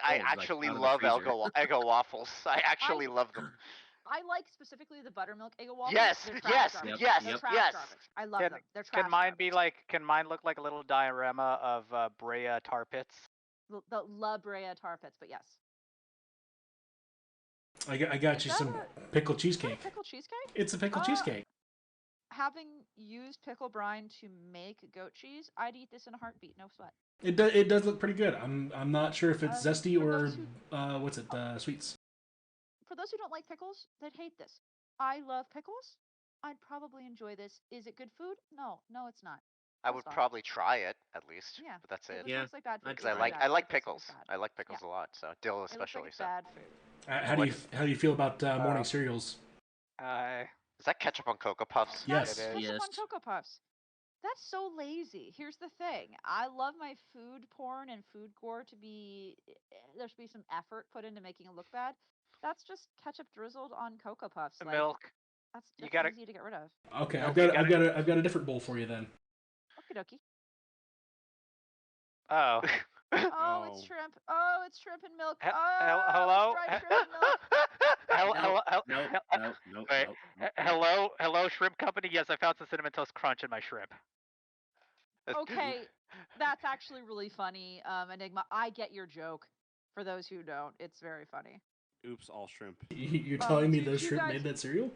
love Eggo waffles. I actually love them. I like specifically the buttermilk Eggo waffles. Yes. I love them. They're trash. Can mine look like a little diorama of Brea tar pits? The La Brea tar pits, but yes. I got you some pickle cheesecake. Pickle cheesecake? It's a pickle cheesecake. Having used pickle brine to make goat cheese, I'd eat this in a heartbeat, no sweat. It does look pretty good. I'm not sure if it's zesty or sweets. For those who don't like pickles, they'd hate this. I love pickles. I'd probably enjoy this. Is it good food? No, it's not. I would probably try it at least. Yeah, but that's it. Yeah, looks like bad food. Because I like pickles. I like pickles a lot. So dill especially. It looks like bad food. How do you feel about morning cereals? Is that ketchup on Cocoa Puffs? Yes. Ketchup on Cocoa Puffs. That's so lazy. Here's the thing. I love my food porn and food gore to be. There should be some effort put into making it look bad. That's just ketchup drizzled on Cocoa Puffs. Milk. That's easy to get rid of. Okay, I've got a different bowl for you then. Okie dokie. Oh. It's shrimp. Oh, it's shrimp and milk. Hello? Hello, shrimp company. Yes, I found some cinnamon toast crunch in my shrimp. Okay, that's actually really funny. Enigma, I get your joke. For those who don't, it's very funny. Oops, all shrimp. You're telling me those shrimp made that cereal?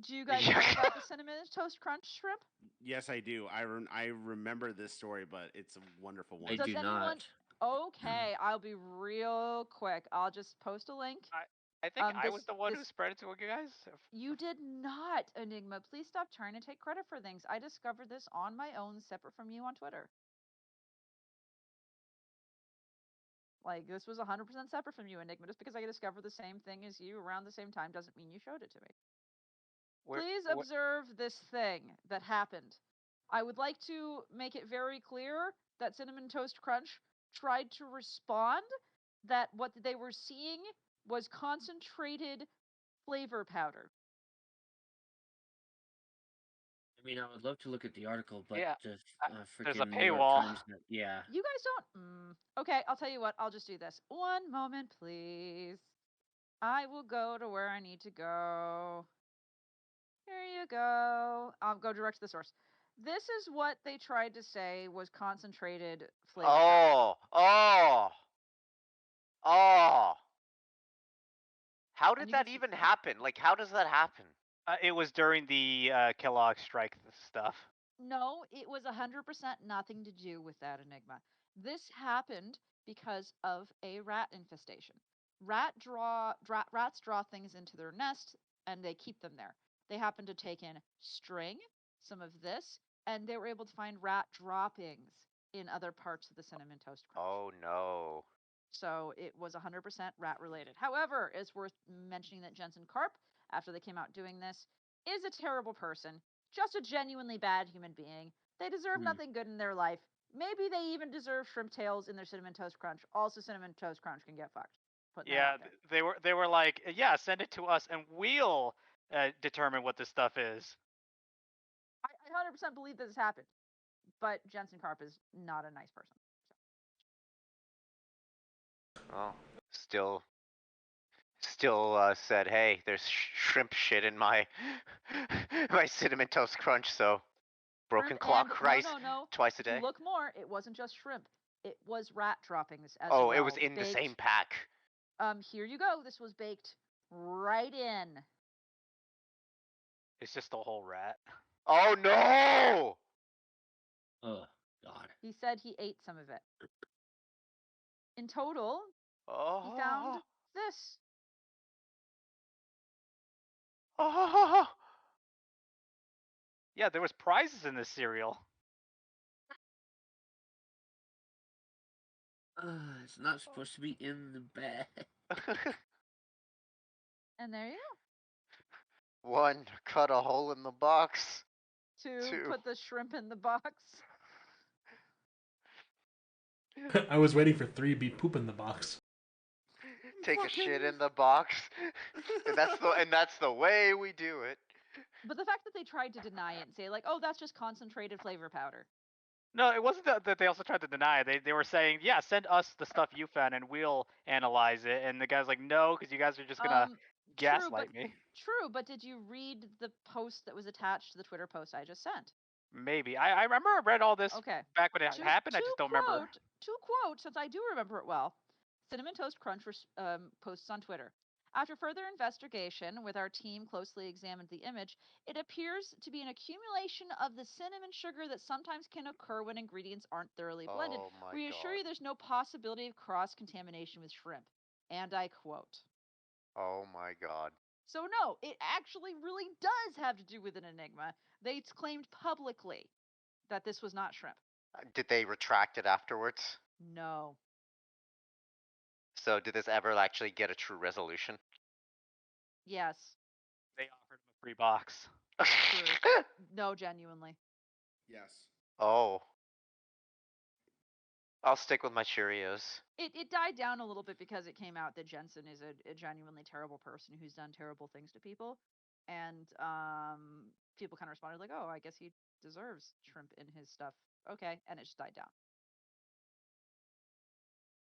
Do you guys know about the cinnamon toast crunch shrimp? Yes, I do. I remember this story, but it's a wonderful one. I do not. Okay, I'll be real quick. I'll just post a link I think I was the one who spread it to you guys. You did not, Enigma. Please stop trying to take credit for things. I discovered this on my own, separate from you on Twitter. Like, this was 100% separate from you, Enigma. Just because I discovered the same thing as you around the same time doesn't mean you showed it to me. Please observe this thing that happened. I would like to make it very clear that Cinnamon Toast Crunch tried to respond that what they were seeing was concentrated flavor powder. I mean, I would love to look at the article, but Yeah, the there's a freaking New York paywall. Times. Yeah. You guys don't. Okay, I'll tell you what. I'll just do this. One moment, please. I will go to where I need to go. Here you go. I'll go direct to the source. This is what they tried to say was concentrated flavor powder. How did that even happen? Like, how does that happen? It was during the Kellogg strike stuff. No, it was 100% nothing to do with that, Enigma. This happened because of a rat infestation. Rats draw things into their nest and they keep them there. They happened to take in string, some of this, and they were able to find rat droppings in other parts of the Cinnamon Toast Crunch. Oh no. So it was 100% rat related. However, it's worth mentioning that Jensen Karp, after they came out doing this, is a terrible person, just a genuinely bad human being. They deserve nothing good in their life. Maybe they even deserve shrimp tails in their Cinnamon Toast Crunch. Also, Cinnamon Toast Crunch can get fucked. Yeah, they were like, yeah, send it to us and we'll determine what this stuff is. I 100% believe this happened, but Jensen Karp is not a nice person. Well, still said, hey, there's shrimp shit in my my Cinnamon Toast Crunch, so broken clock rice twice a day. If you look more, it wasn't just shrimp. It was rat droppings as well. Oh, it was in the same pack. Here you go. This was baked right in. It's just a whole rat. Oh no! Oh God. He said he ate some of it. In total, he found this. Yeah, there was prizes in this cereal. It's not supposed to be in the bag. And there you go. 1, cut a hole in the box. 2, put the shrimp in the box. I was waiting for 3 be poop in the box. Take a shit in the box. and that's the way we do it. But the fact that they tried to deny it and say like, oh, that's just concentrated flavor powder. No, it wasn't that they also tried to deny it. They were saying, yeah, send us the stuff you found and we'll analyze it. And the guy's like, no, because you guys are just gonna gaslight me. True, but did you read the post that was attached to the Twitter post I just sent? Maybe. I remember I read all this back when it happened. I just don't remember. To quote, since I do remember it well, Cinnamon Toast Crunch posts on Twitter. After further investigation, with our team closely examined the image, it appears to be an accumulation of the cinnamon sugar that sometimes can occur when ingredients aren't thoroughly blended. We assure you there's no possibility of cross-contamination with shrimp. And I quote. Oh my God. So no, it actually really does have to do with an enigma. They claimed publicly that this was not shrimp. Did they retract it afterwards? No. So did this ever actually get a true resolution? Yes. They offered him a free box. No, genuinely. Yes. Oh. I'll stick with my Cheerios. It died down a little bit because it came out that Jensen is a genuinely terrible person who's done terrible things to people. And people kind of responded like, oh, I guess he deserves shrimp in his stuff. Okay. And it just died down.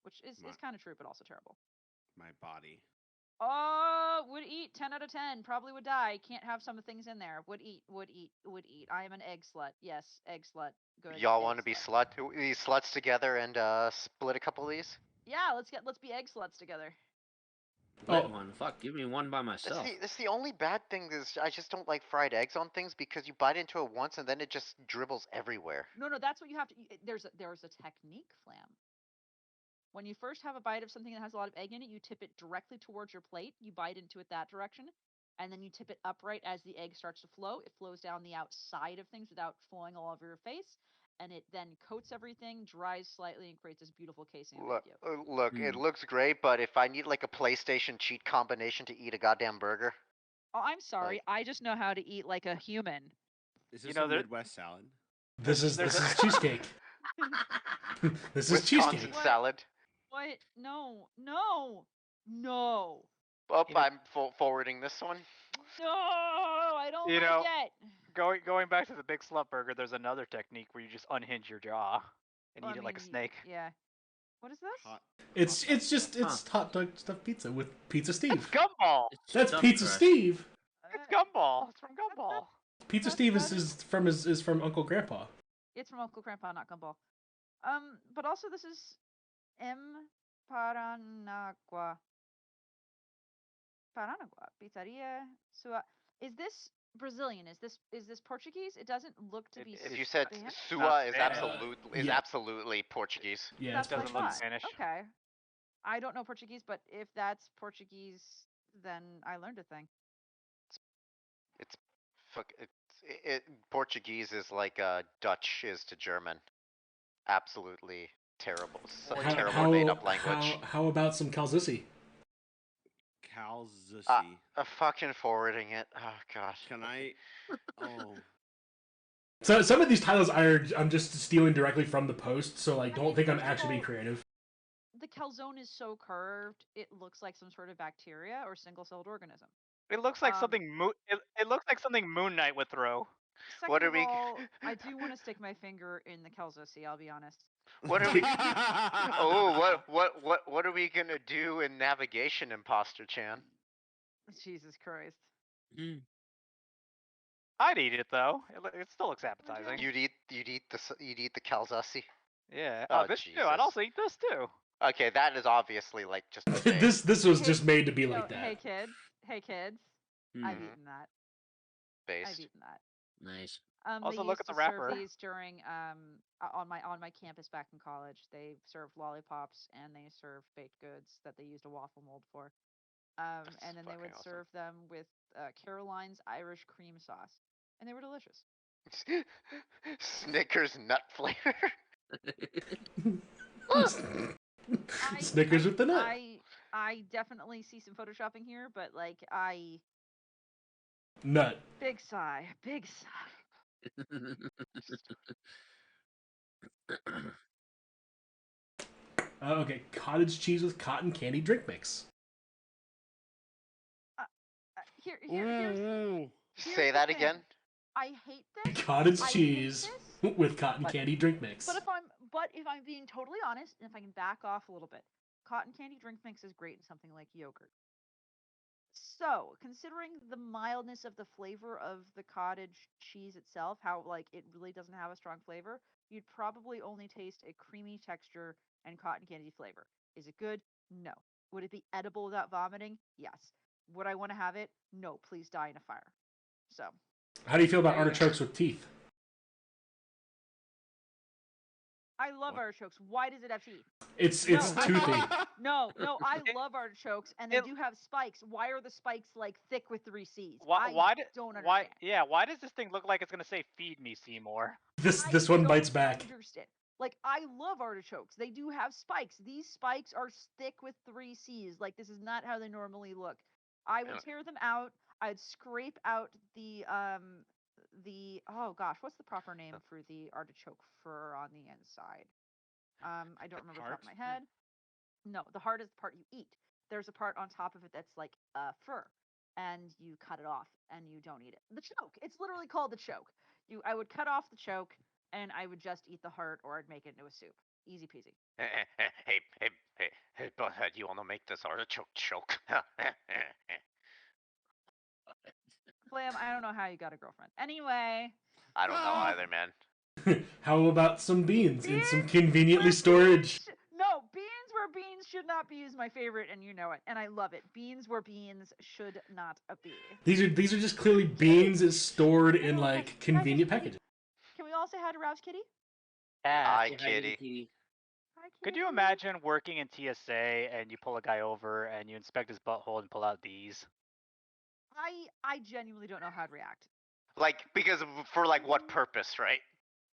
Which is kind of true, but also terrible. My body. Oh, would eat. 10 out of 10. Probably would die. Can't have some things in there. Would eat. I am an egg slut. Yes, egg slut. Good. Y'all want to be these sluts together and split a couple of these? Yeah, let's be egg sluts together. One. Fuck, give me one by myself. That's the only bad thing is I just don't like fried eggs on things because you bite into it once and then it just dribbles everywhere. No, that's what you have to. There's a technique, Flam. When you first have a bite of something that has a lot of egg in it, you tip it directly towards your plate. You bite into it that direction, and then you tip it upright as the egg starts to flow. It flows down the outside of things without flowing all over your face, and it then coats everything, dries slightly, and creates this beautiful casing of egg yolk. Look, it looks great, but if I need like a PlayStation cheat combination to eat a goddamn burger. Oh, I'm sorry. I just know how to eat like a human. Is this a Midwest salad? This is cheesecake. This is Wisconsin cheesecake. salad. What? No. No. No. Oh, I'm forwarding this one. No, I don't like it. Going back to the Big Slump Burger, there's another technique where you just unhinge your jaw and eat it like a snake. Yeah. What is this? It's hot dog stuffed pizza with Pizza Steve. It's Gumball. That's Pizza Steve. It's Gumball. It's from Gumball. Pizza Steve is from Uncle Grandpa. It's from Uncle Grandpa, not Gumball. But also this is Paranagua Pizzeria Sua. Is this Brazilian? Is this Portuguese? It doesn't look to be. If you said Sua is absolutely Portuguese. Yeah, it doesn't look Spanish. Okay. I don't know Portuguese, but if that's Portuguese, then I learned a thing. Portuguese is like Dutch is to German. Absolutely terrible. Terrible made-up language. How about some calzisi? Calzisi. Fucking forwarding it. Oh gosh. Can I? Oh. So some of these titles I'm just stealing directly from the post, so like don't think I'm actually being creative. The calzone is so curved, it looks like some sort of bacteria or single-celled organism. It looks like something it looks like something Moon Knight would throw. Second of all, I do want to stick my finger in the calzosi, I'll be honest. What are we? What are we gonna do in navigation, Imposter Chan? Jesus Christ. I'd eat it though. It still looks appetizing. You'd eat the calzasi. Yeah. Oh, this Jesus. too. I'd also eat this too. Okay, that is obviously like just. this was just made to be like that. Hey kids. I've eaten that. Based. I've eaten that. Nice. Also, they look used at the to wrapper. Serve these during on my campus back in college. They served lollipops and they served baked goods that they used a waffle mold for. And then they would serve them with Caroline's Irish cream sauce, and they were delicious. Snickers nut flavor. Snickers with the nut. I definitely see some photoshopping here, but like nut. Big sigh. Big sigh. Okay, cottage cheese with cotton candy drink mix. Say that again. I hate this. Cottage cheese with cotton candy drink mix. But if I'm being totally honest, and if I can back off a little bit, cotton candy drink mix is great in something like yogurt. So, considering the mildness of the flavor of the cottage cheese itself, how like it really doesn't have a strong flavor, you'd probably only taste a creamy texture and cotton candy flavor. Is it good? No. Would it be edible without vomiting? Yes. Would I want to have it? No. Please die in a fire. So. How do you feel about artichokes with teeth? I love artichokes. Why does it have teeth? It's toothy. No, I love artichokes, and they do have spikes. Why are the spikes like thick with 3 C's? Why don't understand. Why does this thing look like it's gonna say "Feed me, Seymour"? This one bites back. Understand. Like, I love artichokes. They do have spikes. These spikes are thick with 3 C's. Like, this is not how they normally look. I would tear them out. I'd scrape out the oh gosh, what's the proper name for the artichoke fur on the inside? I don't remember off the top of my head. No, the heart is the part you eat. There's a part on top of it that's like fur, and you cut it off and you don't eat it. The choke. It's literally called the choke. I would cut off the choke and I would just eat the heart, or I'd make it into a soup. Easy peasy. Hey, butthead, you wanna make this artichoke choke? Flam, I don't know how you got a girlfriend. Anyway. I don't know either, man. How about some beans in some conveniently storage? No, beans where beans should not be is my favorite, and you know it, and I love it. Beans where beans should not be. These are just clearly beans stored in like convenient packages. Can we all say hi to Ralph's kitty? Hi, kitty. Hi, Could you imagine working in TSA and you pull a guy over and you inspect his butthole and pull out these? I genuinely don't know how to react. Like, because for like what purpose, right?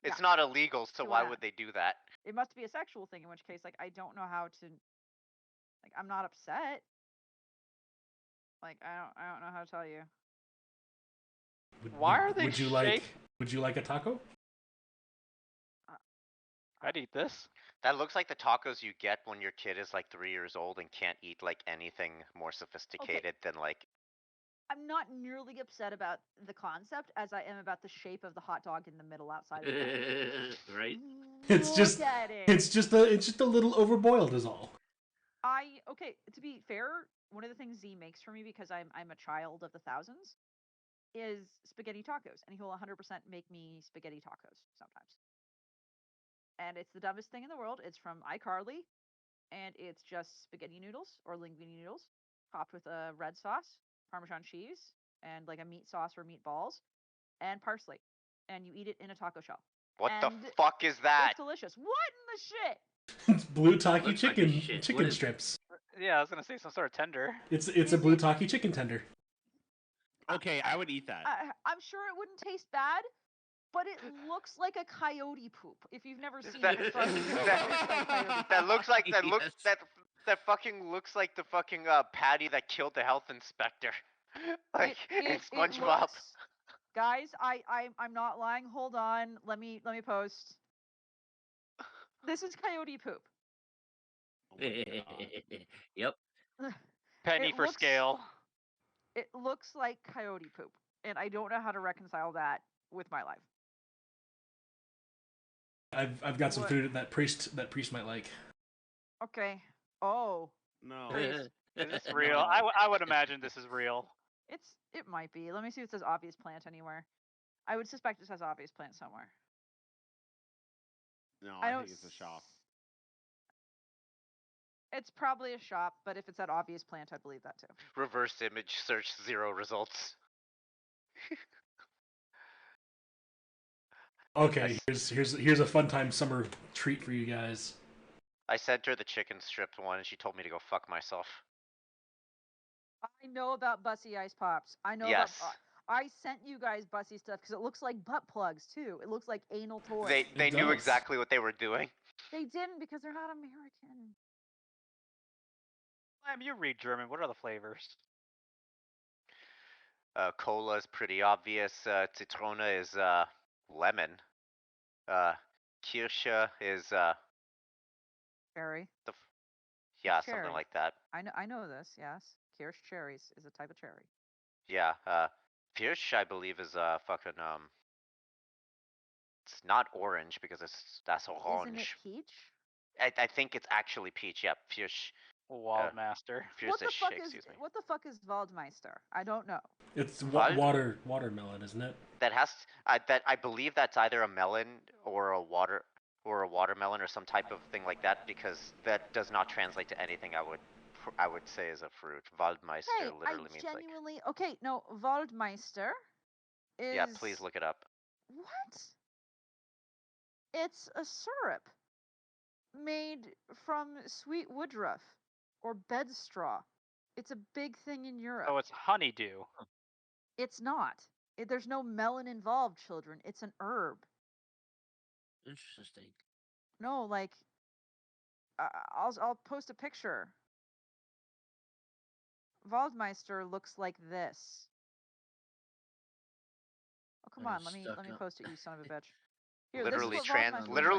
Yeah. It's not illegal, so why would they do that? It must be a sexual thing, in which case, like, I don't know how to. Like, I'm not upset. Like, I don't know how to tell you. Why are they Would you like a taco? I'd eat this. That looks like the tacos you get when your kid is like 3 years old and can't eat like anything more sophisticated than like. I'm not nearly upset about the concept as I am about the shape of the hot dog in the middle outside of the right? It's just a little overboiled is all. To be fair, one of the things Z makes for me, because I'm a child of the thousands, is spaghetti tacos, and he will 100% make me spaghetti tacos sometimes. And it's the dumbest thing in the world. It's from iCarly, and it's just spaghetti noodles or linguine noodles topped with a red sauce, Parmesan cheese, and like a meat sauce or meatballs, and parsley. And you eat it in a taco shell. What the fuck is that? It's delicious. What in the shit? It's blue taki chicken strips. Yeah, I was gonna say some sort of tender. It's a blue taki chicken tender. Okay, I would eat that. I'm sure it wouldn't taste bad, but it looks like a coyote poop. If you've never seen it, that fucking looks like the fucking patty that killed the health inspector. Like in SpongeBob. Guys, I'm not lying. Hold on. Let me post. This is coyote poop. Yep. Penny for scale. It looks like coyote poop, and I don't know how to reconcile that with my life. I've got some food that priest might like. Okay. Oh. No. Is this real? I would imagine this is real. It might be. Let me see if it says obvious plant anywhere. I would suspect it says obvious plant somewhere. No, I think it's a shop. It's probably a shop, but if it's at obvious plant, I believe that too. Reverse image search, 0 results. Okay, here's a fun time summer treat for you guys. I sent her the chicken strip one, and she told me to go fuck myself. I know about Bussy Ice Pops. I know. Yes. I sent you guys Bussy stuff because it looks like butt plugs too. It looks like anal toys. They knew exactly what they were doing. They didn't because they're not American. You read German. What are the flavors? Cola is pretty obvious. Citrona is lemon. Kirsche is cherry. Yeah, cherry. Something like that. I know this. Yes, Kirsch cherries is a type of cherry. Yeah, Kirsch I believe is fucking It's not orange because that's orange. Isn't it peach? I think it's actually peach. Yeah, Kirsch. Waldmaster. What the fuck is Waldmeister? I don't know. It's watermelon, isn't it? I believe that's either a melon or a watermelon or some type of thing like that, because that does not translate to anything I would say is a fruit. Waldmeister literally means genuinely, okay, no, Waldmeister is... Yeah, please look it up. What? It's a syrup made from sweet woodruff or bed straw. It's a big thing in Europe. Oh, it's honeydew. It's not. There's no melon involved, children. It's an herb. Interesting. No, like, I'll post a picture. Waldmeister looks like this. Oh, come on, let me post it, you son of a bitch. Here, literally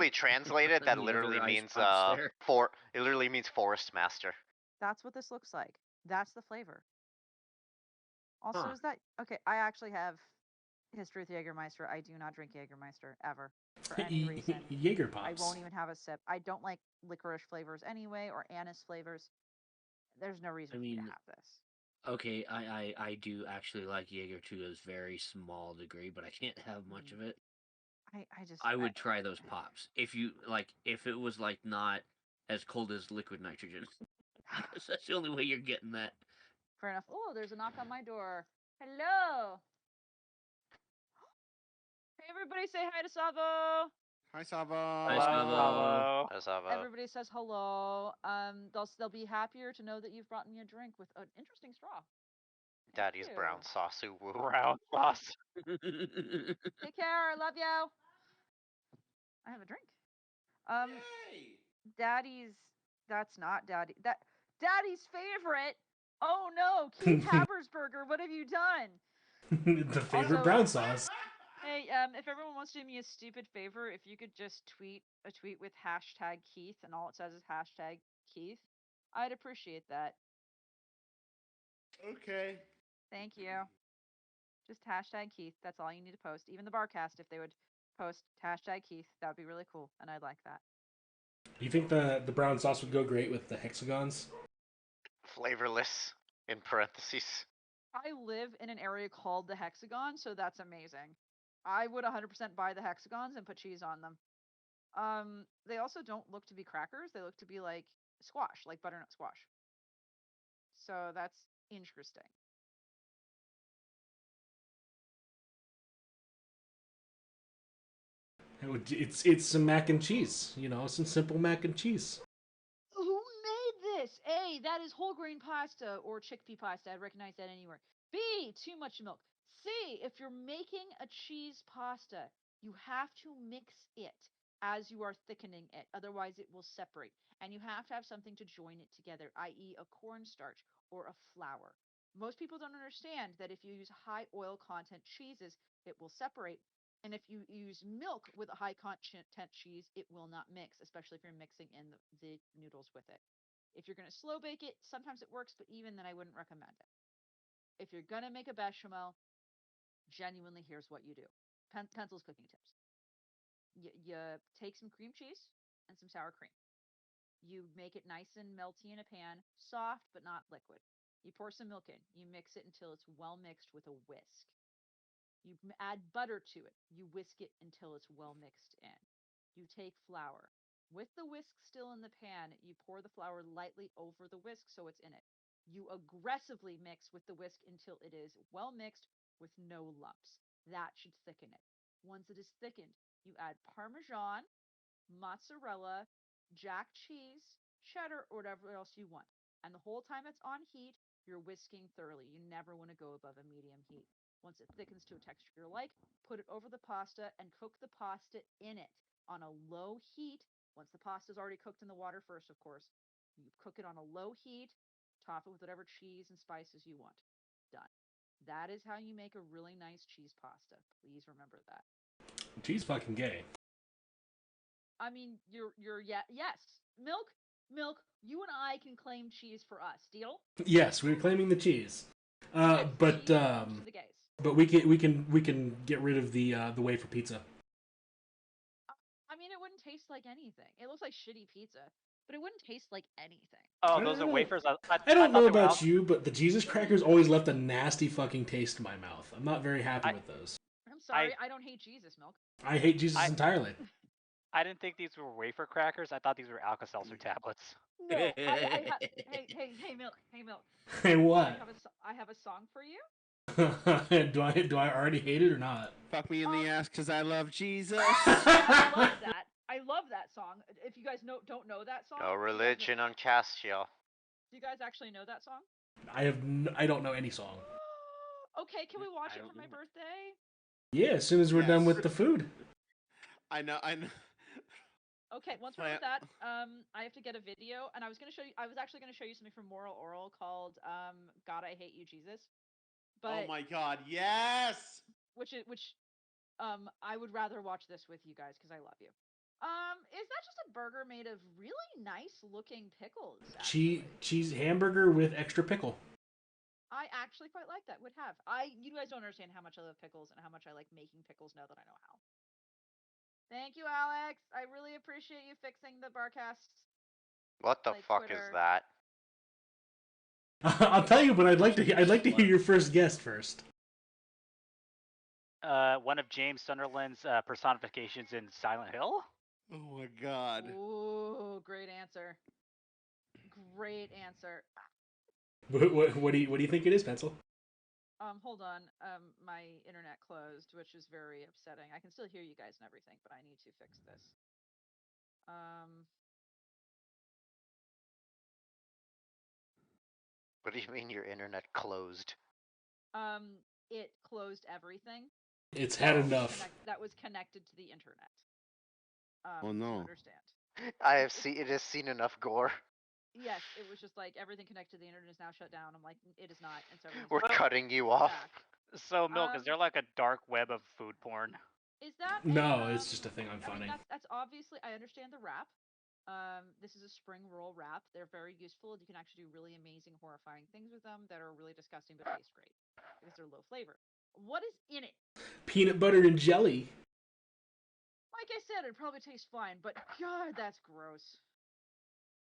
translated, that literally means it literally means forest master. That's what this looks like. That's the flavor. Also, is that okay? I actually have history with Jägermeister. I do not drink Jägermeister ever for any reason. Jaeger pops. I won't even have a sip. I don't like licorice flavors anyway, or anise flavors. There's no reason for me to have this. Okay, I do actually like Jaeger to a very small degree, but I can't have much of it. I would try those pops if it was like not as cold as liquid nitrogen. That's the only way you're getting that. Fair enough. Oh, there's a knock on my door. Hello. Hey, everybody, say hi to Savo. Hi, Savo. Hi, Savo. Hello. Savo. Everybody says hello. They'll be happier to know that you've brought me a drink with an interesting straw. Daddy's brown sauce. Woo. Brown sauce. Take care. I love you. I have a drink. Yay! Daddy's. That's not Daddy. Daddy's favorite. Oh no, Keith Habersberger. What have you done? The favorite Also, brown sauce. Hey, if everyone wants to do me a stupid favor, if you could just tweet a tweet with hashtag Keith and all it says is hashtag Keith, I'd appreciate that. Okay. Thank you. Just hashtag Keith. That's all you need to post. Even the Barcast, if they would post hashtag Keith, that would be really cool, and I'd like that. Do you think the brown sauce would go great with the hexagons? Flavorless, in parentheses. I live in an area called the Hexagon, so that's amazing. I would 100% buy the hexagons and put cheese on them. They also don't look to be crackers. They look to be like squash, like butternut squash. So that's interesting. It's some mac and cheese, you know, some simple mac and cheese. Who made this? A, that is whole grain pasta or chickpea pasta. I'd recognize that anywhere. B, too much milk. C, if you're making a cheese pasta, you have to mix it as you are thickening it. Otherwise, it will separate. And you have to have something to join it together, i.e. a cornstarch or a flour. Most people don't understand that if you use high oil content cheeses, it will separate. And if you use milk with a high content cheese, it will not mix, especially if you're mixing in the noodles with it. If you're going to slow bake it, sometimes it works, but even then, I wouldn't recommend it. If you're going to make a bechamel, genuinely, here's what you do. Peencil's cooking tips. You take some cream cheese and some sour cream. You make it nice and melty in a pan, soft but not liquid. You pour some milk in. You mix it until it's well mixed with a whisk. You add butter to it. You whisk it until it's well mixed in. You take flour. With the whisk still in the pan, you pour the flour lightly over the whisk so it's in it. You aggressively mix with the whisk until it is well mixed with no lumps. That should thicken it. Once it is thickened, you add Parmesan, mozzarella, jack cheese, cheddar, or whatever else you want. And the whole time it's on heat, you're whisking thoroughly. You never want to go above a medium heat. Once it thickens to a texture you like, put it over the pasta and cook the pasta in it on a low heat. Once the pasta is already cooked in the water first, of course, you cook it on a low heat, top it with whatever cheese and spices you want. Done. That is how you make a really nice cheese pasta. Please remember that. Cheese fucking gay. I mean, yes. Milk, you and I can claim cheese for us. Deal? Yes, we're claiming the cheese. Yes, but cheese belongs to the gays. But we can get rid of the wafer pizza. I mean, it wouldn't taste like anything. It looks like shitty pizza, but it wouldn't taste like anything. Oh, those are wafers. I don't know about you, but the Jesus crackers always left a nasty fucking taste in my mouth. I'm not very happy with those. I'm sorry, I don't hate Jesus, Milk. I hate Jesus entirely. I didn't think these were wafer crackers. I thought these were Alka-Seltzer tablets. No, hey, Milk. Hey, what? I have a song for you. do I already hate it or not? Fuck me in the ass because I love Jesus. I love that song. If you guys don't know that song, No religion on Castiel. Do you guys actually know that song? I don't know any song. Okay, can we watch it for my birthday? Yeah, as soon as we're done with the food. I know. Okay, once we're done with that, I have to get a video, and I was actually gonna show you something from Moral Oral called "God, I Hate You, Jesus." But oh my God, yes. I would rather watch this with you guys because I love you. Is that just a burger made of really nice looking pickles? Cheese hamburger with extra pickle. I actually quite like that. You guys don't understand how much I love pickles and how much I like making pickles now that I know how. Thank you, Alex. I really appreciate you fixing the Barcast. What the fuck Twitter. is that? I'll tell you, but I'd like to hear your first guest first. One of James Sunderland's personifications in Silent Hill. Oh my God. Ooh, great answer. Great answer. What do you think it is, Peencil? Hold on. My internet closed, which is very upsetting. I can still hear you guys and everything, but I need to fix this. What do you mean your internet closed? It closed everything. It's had enough. That was connected to the internet. Oh no! You understand? It has seen enough gore. Yes, it was just like everything connected to the internet is now shut down. I'm like, it is not, and so we're cutting you off. Back. So, Milk, is there like a dark web of food porn? Is that no? It's just a thing I'm finding. That's obviously, I understand the wrap. This is a spring roll wrap. They're very useful. You can actually do really amazing, horrifying things with them that are really disgusting but taste great because they're low flavor. What is in it? Peanut butter and jelly. Like I said, it probably tastes fine, but God, that's gross.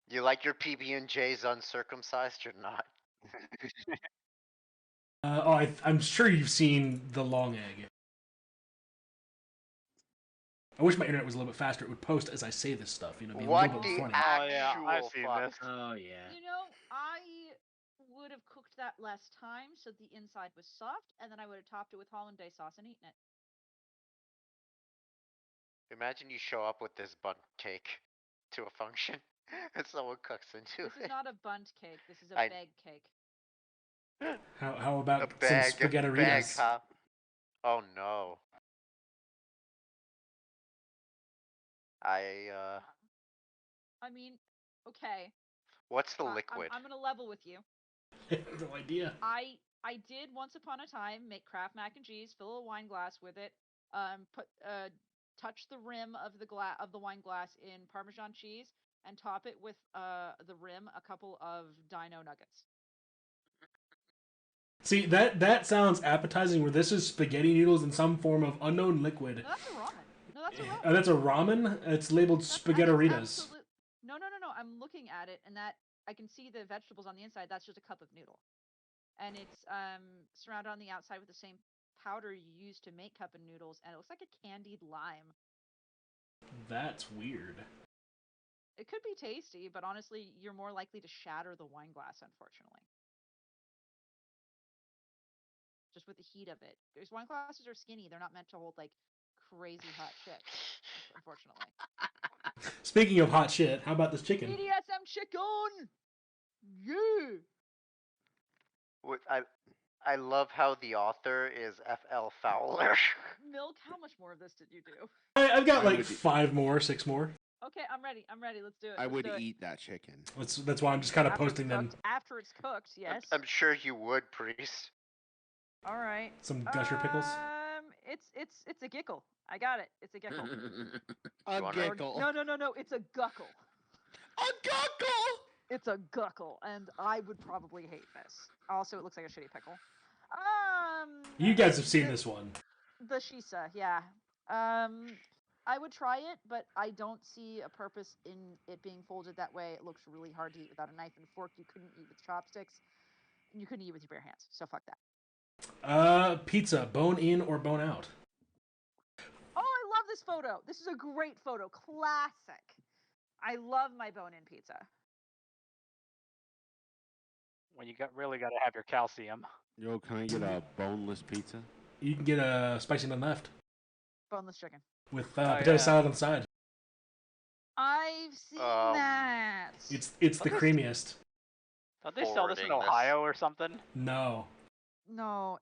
You like your PB&Js uncircumcised or not? I'm sure you've seen the long egg. I wish my internet was a little bit faster. It would post as I say this stuff. You know, be what a little bit funny. I've seen this. Oh yeah. You know, I would have cooked that less time so the inside was soft, and then I would have topped it with hollandaise sauce and eaten it. Imagine you show up with this bundt cake to a function, and someone cooks into it. This is not a bundt cake. This is a bag cake. How about a bag, some spaghettitas? Huh? Oh no. I mean, okay. What's the liquid? I'm gonna level with you. No idea. I did once upon a time make Kraft mac and cheese, fill a wine glass with it, touch the rim of the wine glass in Parmesan cheese, and top it with the rim a couple of Dino nuggets. See, that sounds appetizing. Where this is spaghetti noodles in some form of unknown liquid. No, that's a ramen. No, that's a ramen. Oh, that's a ramen. It's labeled spaghettitas. No. I'm looking at it, and that I can see the vegetables on the inside. That's just a cup of noodle, and it's surrounded on the outside with the same powder you use to make cup of noodles, and it looks like a candied lime. That's weird. It could be tasty, but honestly, you're more likely to shatter the wine glass, unfortunately. Just with the heat of it. Because wine glasses are skinny. They're not meant to hold, like, crazy hot shit, unfortunately. Speaking of hot shit, how about this chicken? BDSM chicken! Yeah! I love how the author is F.L. Fowler. Milk, how much more of this did you do? I've got like 6 more. Okay, I'm ready. Let's do it. I would eat that chicken. That's why I'm just kind of posting them. After it's cooked, yes. I'm sure you would, Priest. All right. Some gusher pickles. It's a gickle. I got it. It's a gickle. A gickle. No. It's a guckle. A guckle. It's a guckle, and I would probably hate this. Also, it looks like a shitty pickle. You guys have seen this one. The shisa, yeah. I would try it, but I don't see a purpose in it being folded that way. It looks really hard to eat without a knife and fork. You couldn't eat with chopsticks. You couldn't eat with your bare hands. So fuck that. Pizza, bone in or bone out? Oh, I love this photo. This is a great photo. Classic. I love my bone-in pizza. When you really got to have your calcium. Yo, can I get a boneless pizza? You can get a spicy none left. Boneless chicken. With potato salad on the side. I've seen that. It's the creamiest. Don't they sell this in Ohio or something? No. No,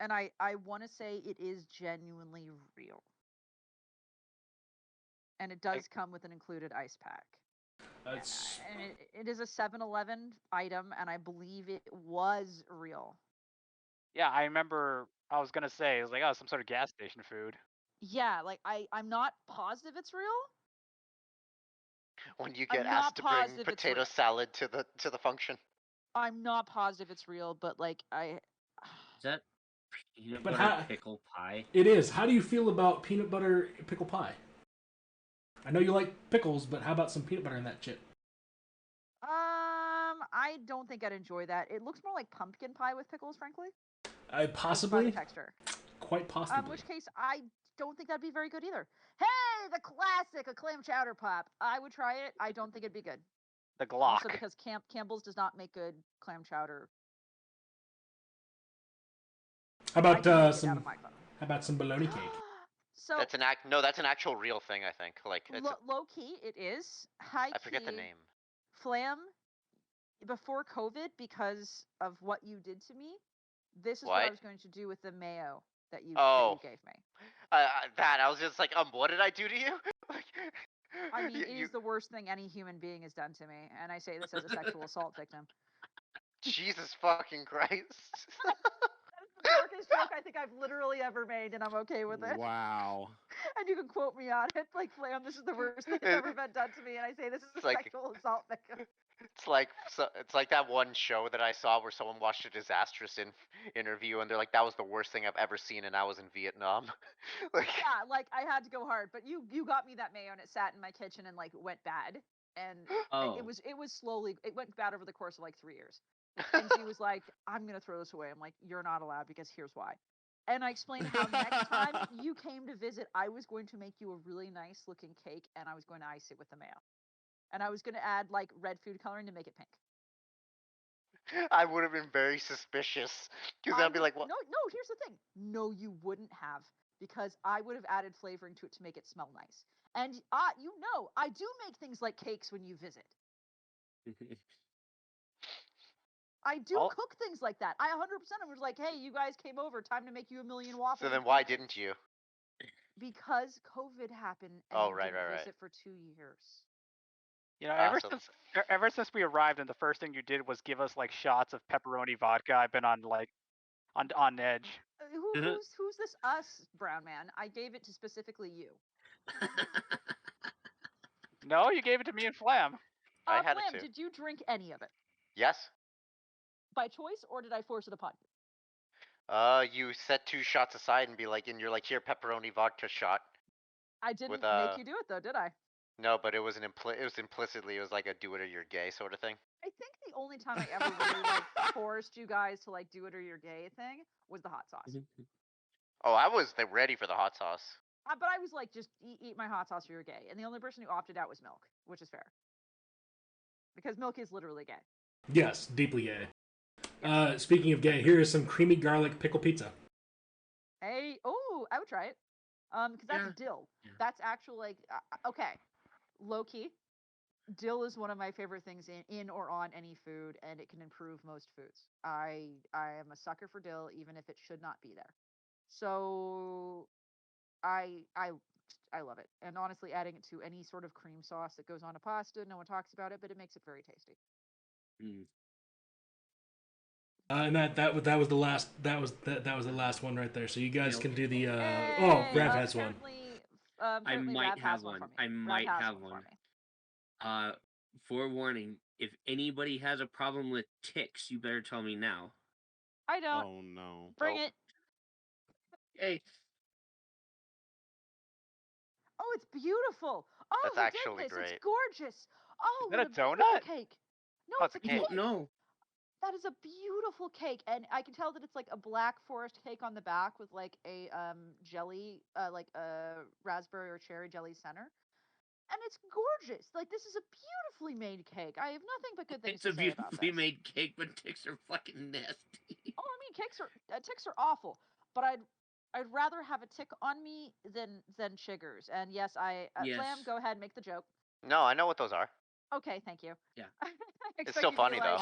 I want to say it is genuinely real. And it does come with an included ice pack. And it is a 7-Eleven item, and I believe it was real. Yeah, I remember. I was gonna say it was like, oh, some sort of gas station food. Yeah, like I'm not positive it's real. When you get asked to bring potato salad to the function. I'm not positive it's real, but like Is that peanut butter pickle pie? It is. How do you feel about peanut butter pickle pie? I know you like pickles, but how about some peanut butter in that shit? I don't think I'd enjoy that. It looks more like pumpkin pie with pickles, frankly. Possibly. By the texture. Quite possibly. In which case, I don't think that'd be very good either. Hey, the classic, a clam chowder pop. I would try it. I don't think it'd be good. The Glock. Also because Campbell's does not make good clam chowder. How about How about some bologna cake? So that's an actual real thing. I think like it's low key it is. High key. I forget the name. Flam. Before COVID, because of what you did to me, this is what I was going to do with the mayo that you gave me. I was just like, what did I do to you? I mean, it is the worst thing any human being has done to me, and I say this as a sexual assault victim. Jesus fucking Christ. That is the darkest joke I think I've literally ever made, and I'm okay with it. Wow. And you can quote me on it, like, Flam, this is the worst thing that's ever been done to me, and I say this is a sexual assault victim. It's like that one show that I saw where someone watched a disastrous interview and they're like, that was the worst thing I've ever seen, and I was in Vietnam. Yeah, like I had to go hard, but you got me that mayo and it sat in my kitchen and like went bad, and it was slowly, it went bad over the course of like 3 years. And she was like, I'm gonna throw this away. I'm like, you're not allowed because here's why. And I explained how next time you came to visit, I was going to make you a really nice looking cake and I was going to ice it with the mayo. And I was going to add like red food coloring to make it pink. I would have been very suspicious because I'd be like, what? No, here's the thing. No, you wouldn't have, because I would have added flavoring to it to make it smell nice. And I do make things like cakes when you visit. I do cook things like that. I 100% was like, hey, you guys came over, time to make you a million waffles. So then why didn't you? Because COVID happened and you didn't visit for 2 years. You know, ever since we arrived, and the first thing you did was give us like shots of pepperoni vodka, I've been on like on edge. Who's this us, brown man? I gave it to specifically you. No, you gave it to me and Flam. I had Flam, it too. did you drink any of it? Yes. By choice, or did I force it upon you? You set 2 shots aside and you're like, here, pepperoni vodka shot. I didn't make you do it though, did I? No, but it was implicitly, it was like a do it or you're gay sort of thing. I think the only time I ever really like forced you guys to like do it or you're gay thing was the hot sauce. Oh, I was ready for the hot sauce. But I was like, just eat my hot sauce or you're gay. And the only person who opted out was Milk, which is fair. Because Milk is literally gay. Yes, deeply gay. Yes. Speaking of gay, here is some creamy garlic pickle pizza. Hey, I would try it. Because that's dill. Yeah. That's actual like, okay, low key. Dill is one of my favorite things in or on any food, and it can improve most foods. I am a sucker for dill, even if it should not be there. So I love it. And honestly, adding it to any sort of cream sauce that goes on a pasta, no one talks about it, but it makes it very tasty. And that was the last the last one right there. So you guys can do the Rav has one. I might have one. I might have one. Forewarning, if anybody has a problem with ticks, you better tell me now. I don't. Oh no. Bring it. Hey. Oh, it's beautiful. Oh, that's actually great. It's gorgeous. Oh, is that a donut? Cake. No, it's a cake. No. That is a beautiful cake, and I can tell that it's like a black forest cake on the back with like a jelly, like a raspberry or cherry jelly center, and it's gorgeous. Like, this is a beautifully made cake. I have nothing but good things to say about this. It's a beautifully made cake, but ticks are fucking nasty. Oh, I mean, ticks are awful, but I'd rather have a tick on me than chiggers. And yes, Flam, go ahead, make the joke. No, I know what those are. Okay, thank you. Yeah. It's still funny though.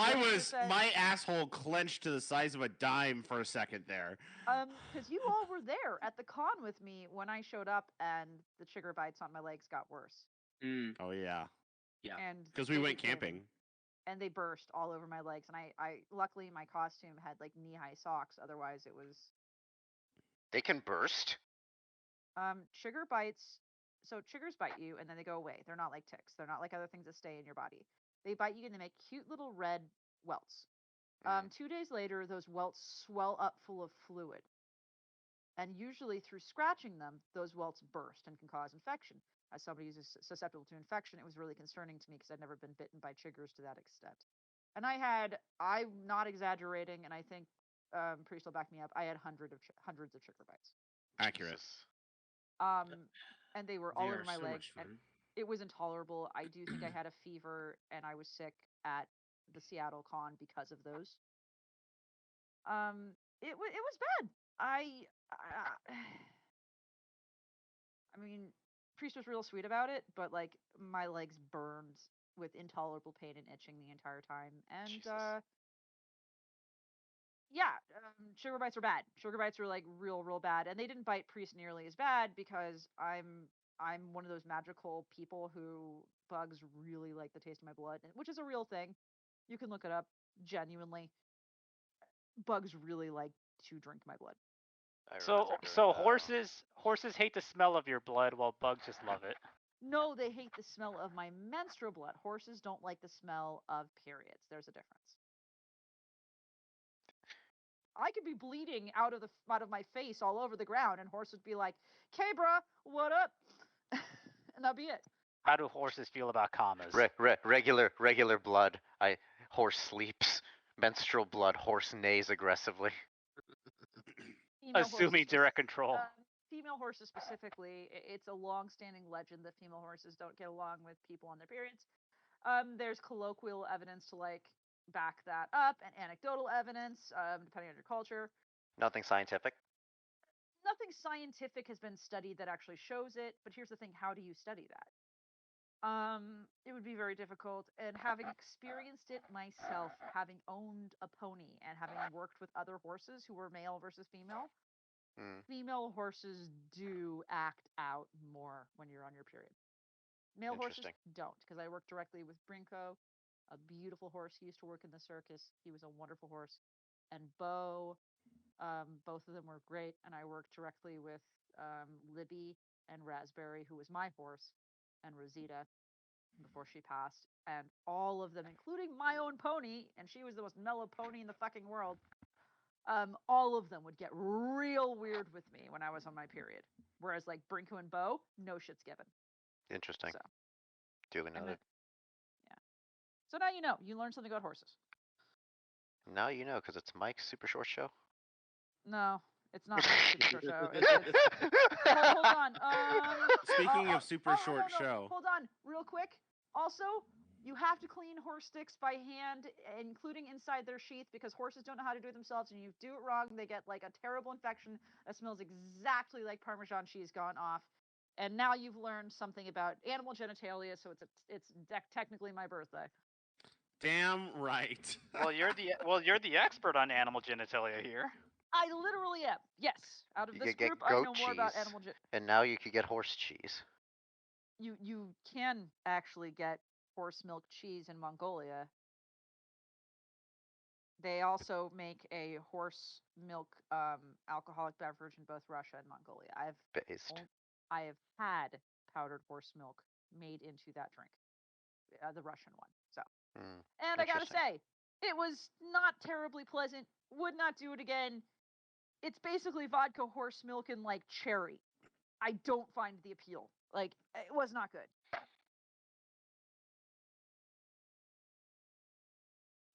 My asshole clenched to the size of a dime for a second there. Because you all were there at the con with me when I showed up, and the chigger bites on my legs got worse. Oh yeah. Yeah. And because we went camping. And they burst all over my legs, and I luckily my costume had like knee-high socks. Otherwise, it was. They can burst. Chigger bites. So chiggers bite you, and then they go away. They're not like ticks. They're not like other things that stay in your body. They bite you, and they make cute little red welts. 2 days later, those welts swell up full of fluid. And usually through scratching them, those welts burst and can cause infection. As somebody who's susceptible to infection, it was really concerning to me because I'd never been bitten by chiggers to that extent. And I'm not exaggerating, and I think Priest will back me up, I had hundreds of chigger bites. Accurate. And they were all over my leg. It was intolerable. I do think I had a fever, and I was sick at the Seattle con because of those. It was bad. I mean, Priest was real sweet about it, but like my legs burned with intolerable pain and itching the entire time. And yeah, sugar bites are bad. Sugar bites are like real bad, and they didn't bite Priest nearly as bad because I'm one of those magical people who bugs really like the taste of my blood, which is a real thing. You can look it up. Genuinely, bugs really like to drink my blood. So horses hate the smell of your blood, while bugs just love it. No, they hate the smell of my menstrual blood. Horses don't like the smell of periods. There's a difference. I could be bleeding out of my face all over the ground, and horse would be like, "Okay, bruh, what up?" And that'd be it. How do horses feel about commas? Regular blood. Horse sleeps. Menstrual blood. Horse neighs aggressively. Assuming direct control. Female horses specifically, it's a long-standing legend that female horses don't get along with people on their periods. There's colloquial evidence to like back that up, and anecdotal evidence, depending on your culture. Nothing scientific? Nothing scientific has been studied that actually shows it, but here's the thing, how do you study that? It would be very difficult, and having experienced it myself, having owned a pony and having worked with other horses who were male versus female, female horses do act out more when you're on your period. Male horses don't, because I worked directly with Brinko, a beautiful horse. He used to work in the circus. He was a wonderful horse. And Bo, both of them were great. And I worked directly with Libby and Raspberry, who was my horse, and Rosita before she passed. And all of them, including my own pony, and she was the most mellow pony in the fucking world, all of them would get real weird with me when I was on my period. Whereas like Brinko and Bo, no shit's given. Interesting. So, duly noted. Yeah. So now you know. You learned something about horses. Now you know, because it's Mike's super short show. No, it's not Mike's super short show. Hold on. Speaking of super short show. Hold on, real quick. Also, you have to clean horse sticks by hand, including inside their sheath, because horses don't know how to do it themselves, and you do it wrong, they get like a terrible infection that smells exactly like Parmesan cheese gone off. And now you've learned something about animal genitalia, so it's technically my birthday. Damn right. Well, you're the expert on animal genitalia here. I literally am. Yes. Out of this group, I know more about animal genitalia. And now you could get horse cheese. You can actually get horse milk cheese in Mongolia. They also make a horse milk alcoholic beverage in both Russia and Mongolia. I have had powdered horse milk made into that drink, the Russian one. So, and I gotta say, it was not terribly pleasant. Would not do it again. It's basically vodka, horse milk, and like cherry. I don't find the appeal. Like, it was not good.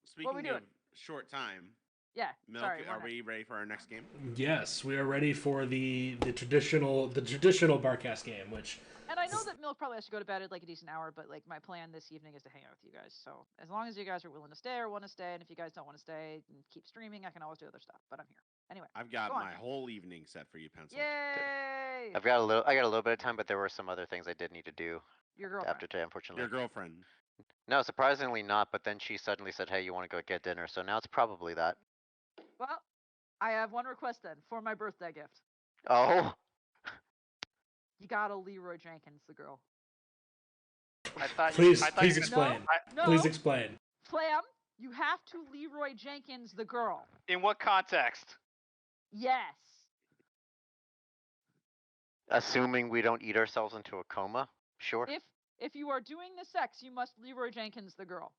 Speaking of short time. Yeah. Milk, sorry, are we ready for our next game? Yes, we are ready for the traditional Barcast game, which. And I know that Milk probably has to go to bed at like a decent hour, but like my plan this evening is to hang out with you guys. So as long as you guys are willing to stay or want to stay, and if you guys don't want to stay and keep streaming, I can always do other stuff. But I'm here anyway. I've got my whole evening set for you, Peencil. Yay! I got a little bit of time, but there were some other things I did need to do. Your girlfriend. After today, unfortunately. Your girlfriend. No, surprisingly not. But then she suddenly said, "Hey, you want to go get dinner?" So now it's probably that. Well, I have one request then for my birthday gift. Oh. You gotta Leroy Jenkins the girl. Please explain. No, please explain. Flam, you have to Leroy Jenkins the girl. In what context? Yes. Assuming we don't eat ourselves into a coma, sure. If you are doing the sex, you must Leroy Jenkins the girl.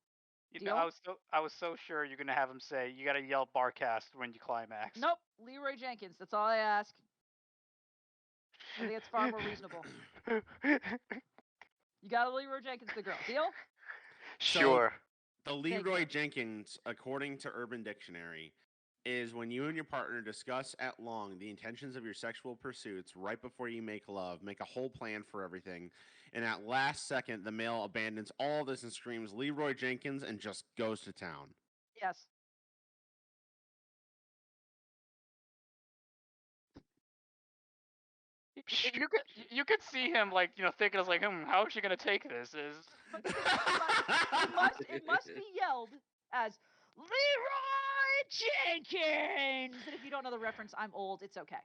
You know, I was so sure you're gonna have him say you gotta yell Barcast when you climax. Nope, Leroy Jenkins. That's all I ask. I think it's far more reasonable. You gotta Leroy Jenkins the girl. Deal? Sure. So, the Leroy Jenkins, according to Urban Dictionary, is when you and your partner discuss at long the intentions of your sexual pursuits right before you make love, make a whole plan for everything, and at last second the male abandons all this and screams Leroy Jenkins and just goes to town. Yes. You could see him like thinking, like, how is she gonna take this? It must be yelled as Leroy Jenkins. And if you don't know the reference, I'm old. It's okay.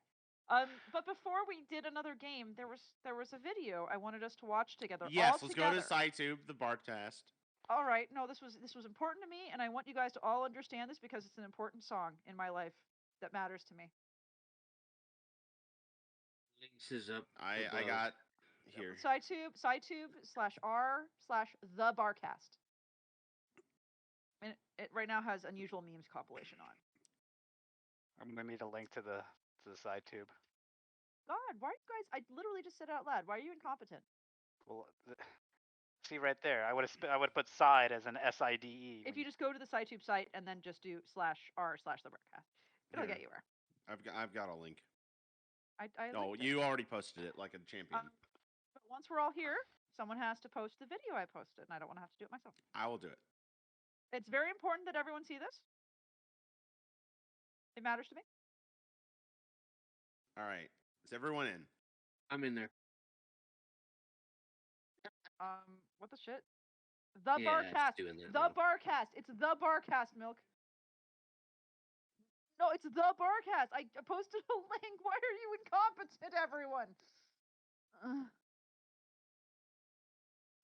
But before we did another game, there was a video I wanted us to watch together. Yes, all let's together. go to SciTube, the Barcast. All right, no, this was important to me, and I want you guys to all understand this because it's an important song in my life that matters to me. Links is up. I got here. SciTube/r/the Barcast. And it right now has unusual memes compilation on. I'm gonna need a link to the side tube. God, why are you guys? I literally just said it out loud. Why are you incompetent? Well, see right there. I would have put side as an SIDE. If you just go to the SciTube site and then just do /r/the Barcast, it'll get you where. I've got a link. No, you already posted it like a champion. But once we're all here, someone has to post the video I posted, and I don't want to have to do it myself. I will do it. It's very important that everyone see this. It matters to me. All right. Is everyone in? I'm in there. What the shit? The Barcast. The Barcast. It's the Barcast, Milk. No, it's the Barcast. I posted a link. Why are you incompetent, everyone?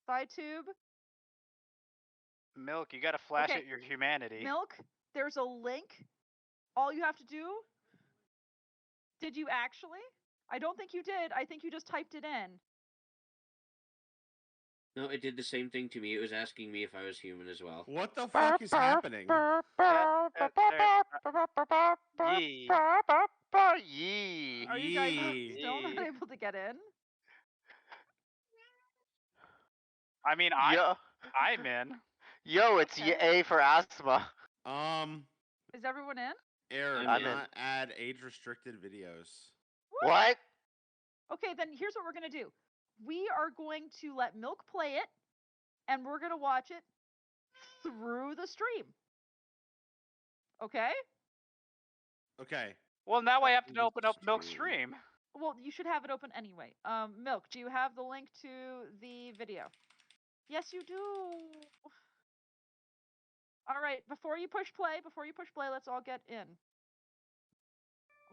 SciTube. Milk, you gotta flash at your humanity. Milk, there's a link. All you have to do. Did you actually? I don't think you did. I think you just typed it in. No, it did the same thing to me. It was asking me if I was human as well. What the fuck is happening? Yee. Are you guys still not able to get in? I mean, I'm in. Yo, it's A for asthma. Is everyone in? Error. I'm not add age-restricted videos. What? Okay, then here's what we're gonna do. We are going to let Milk play it, and we're gonna watch it through the stream. Okay? Okay. Well, now I have to open up Milk's stream. Well, you should have it open anyway. Milk, do you have the link to the video? Yes, you do. All right, before you push play, let's all get in.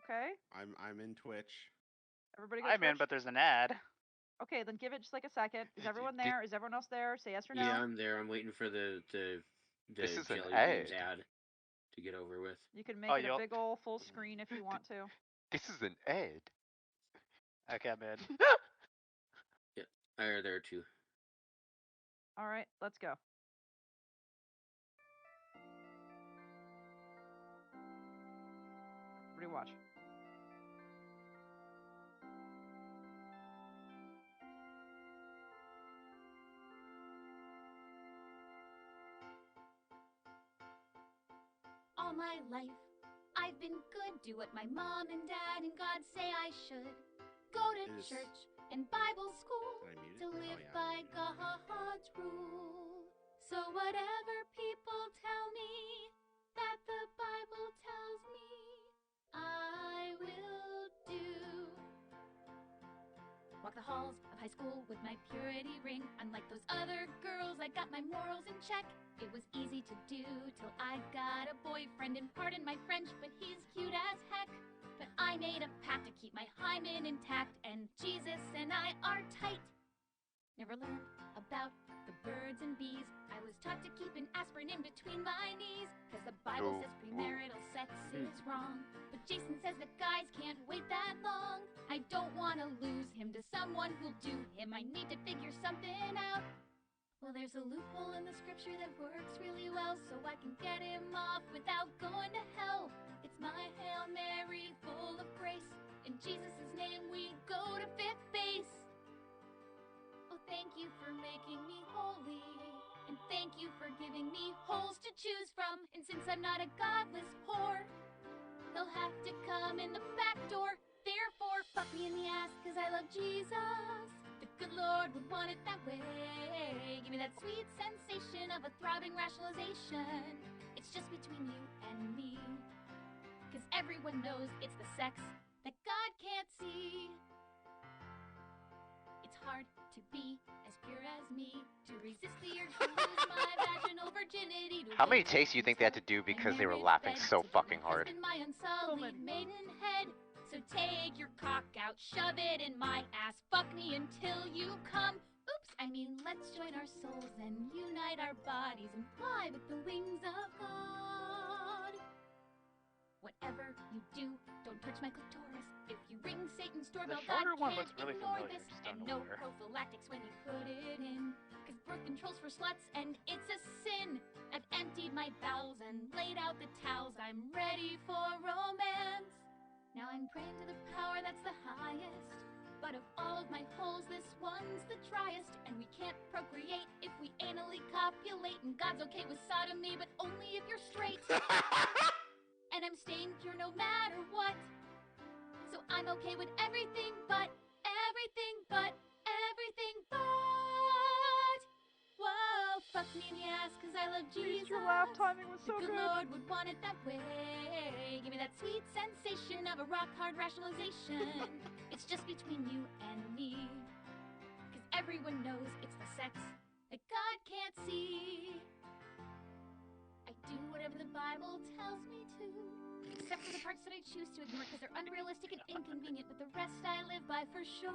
Okay? I'm in Twitch. Everybody go I'm in, but there's an ad. Okay, then give it just like a second. Is everyone there? Is everyone else there? Say yes or no. Yeah, I'm there. I'm waiting for the this is Jelly an Beans ad to get over with. You can make it a big ol' full screen if you want to. This is an ad. Okay, I'm in. Yeah, I'm there too. All right, let's go. Everybody watch. All my life, I've been good, do what my mom and dad and God say I should. Go to church and Bible school to live by God's rule. So whatever people tell me that the Bible tells me, I will do. Walk the halls of high school with my purity ring. Unlike those other girls, I got my morals in check. It was easy to do till I got a boyfriend. And pardon my French, but he's cute as heck. But I made a pact to keep my hymen intact, and Jesus and I are tight. Never learned about the birds and bees. I was taught to keep an aspirin in between my knees, cause the Bible says premarital sex is wrong. But Jason says that guys can't wait that long. I don't wanna lose him to someone who'll do him. I need to figure something out. Well, there's a loophole in the scripture that works really well, so I can get him off without going to hell. It's my Hail Mary full of grace. In Jesus' name we go to fifth base. Oh, thank you for making me holy, and thank you for giving me holes to choose from. And since I'm not a godless whore, they'll have to come in the back door. Therefore, fuck me in the ass, cause I love Jesus. The good Lord would want it that way. Give me that sweet sensation of a throbbing rationalization. It's just between you and me, cause everyone knows it's the sex that God can't see. hard to be as pure as me, to resist the urge to lose my vaginal virginity. How many takes do you think they had to do because they were laughing so fucking hard? My unsullied maidenhead. So take your cock out, shove it in my ass, fuck me until you come. Oops, I mean, let's join our souls and unite our bodies and fly with the wings of God. Whatever you do, don't touch my clitoris. If you ring Satan's doorbell, God can't ignore this. And no prophylactics when you put it in. Cause birth control's for sluts and it's a sin. I've emptied my bowels and laid out the towels. I'm ready for romance. Now I'm praying to the power that's the highest. But of all of my holes, this one's the driest. And we can't procreate if we anally copulate. And God's okay with sodomy, but only if you're straight. And I'm staying pure no matter what. So I'm okay with everything but, everything but, everything but. Whoa, fuck me in the ass cause I love Jesus. Your laugh timing was so The good. Lord would want it that way. Give me that sweet sensation of a rock hard rationalization. It's just between you and me. Cause everyone knows it's the sex that God can't see. I do whatever the Bible tells me to, except for the parts that I choose to ignore because they're unrealistic and inconvenient, but the rest I live by for sure.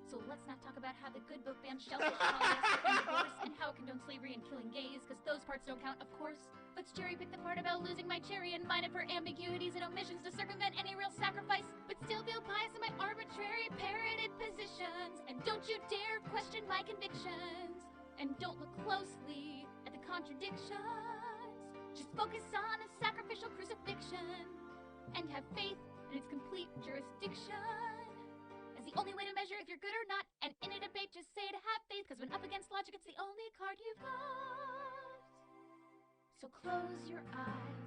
So let's not talk about how the good book bans shellfish, polyester, and divorce, and how it condones slavery and killing gays, because those parts don't count, of course. Let's cherry pick the part about losing my cherry and mine it for ambiguities and omissions to circumvent any real sacrifice, but still feel biased in my arbitrary parroted positions. And don't you dare question my convictions, and don't look closely at the contradictions. Just focus on the sacrificial crucifixion and have faith in its complete jurisdiction as the only way to measure if you're good or not. And in a debate, just say to have faith, because when up against logic, it's the only card you've got. So close your eyes,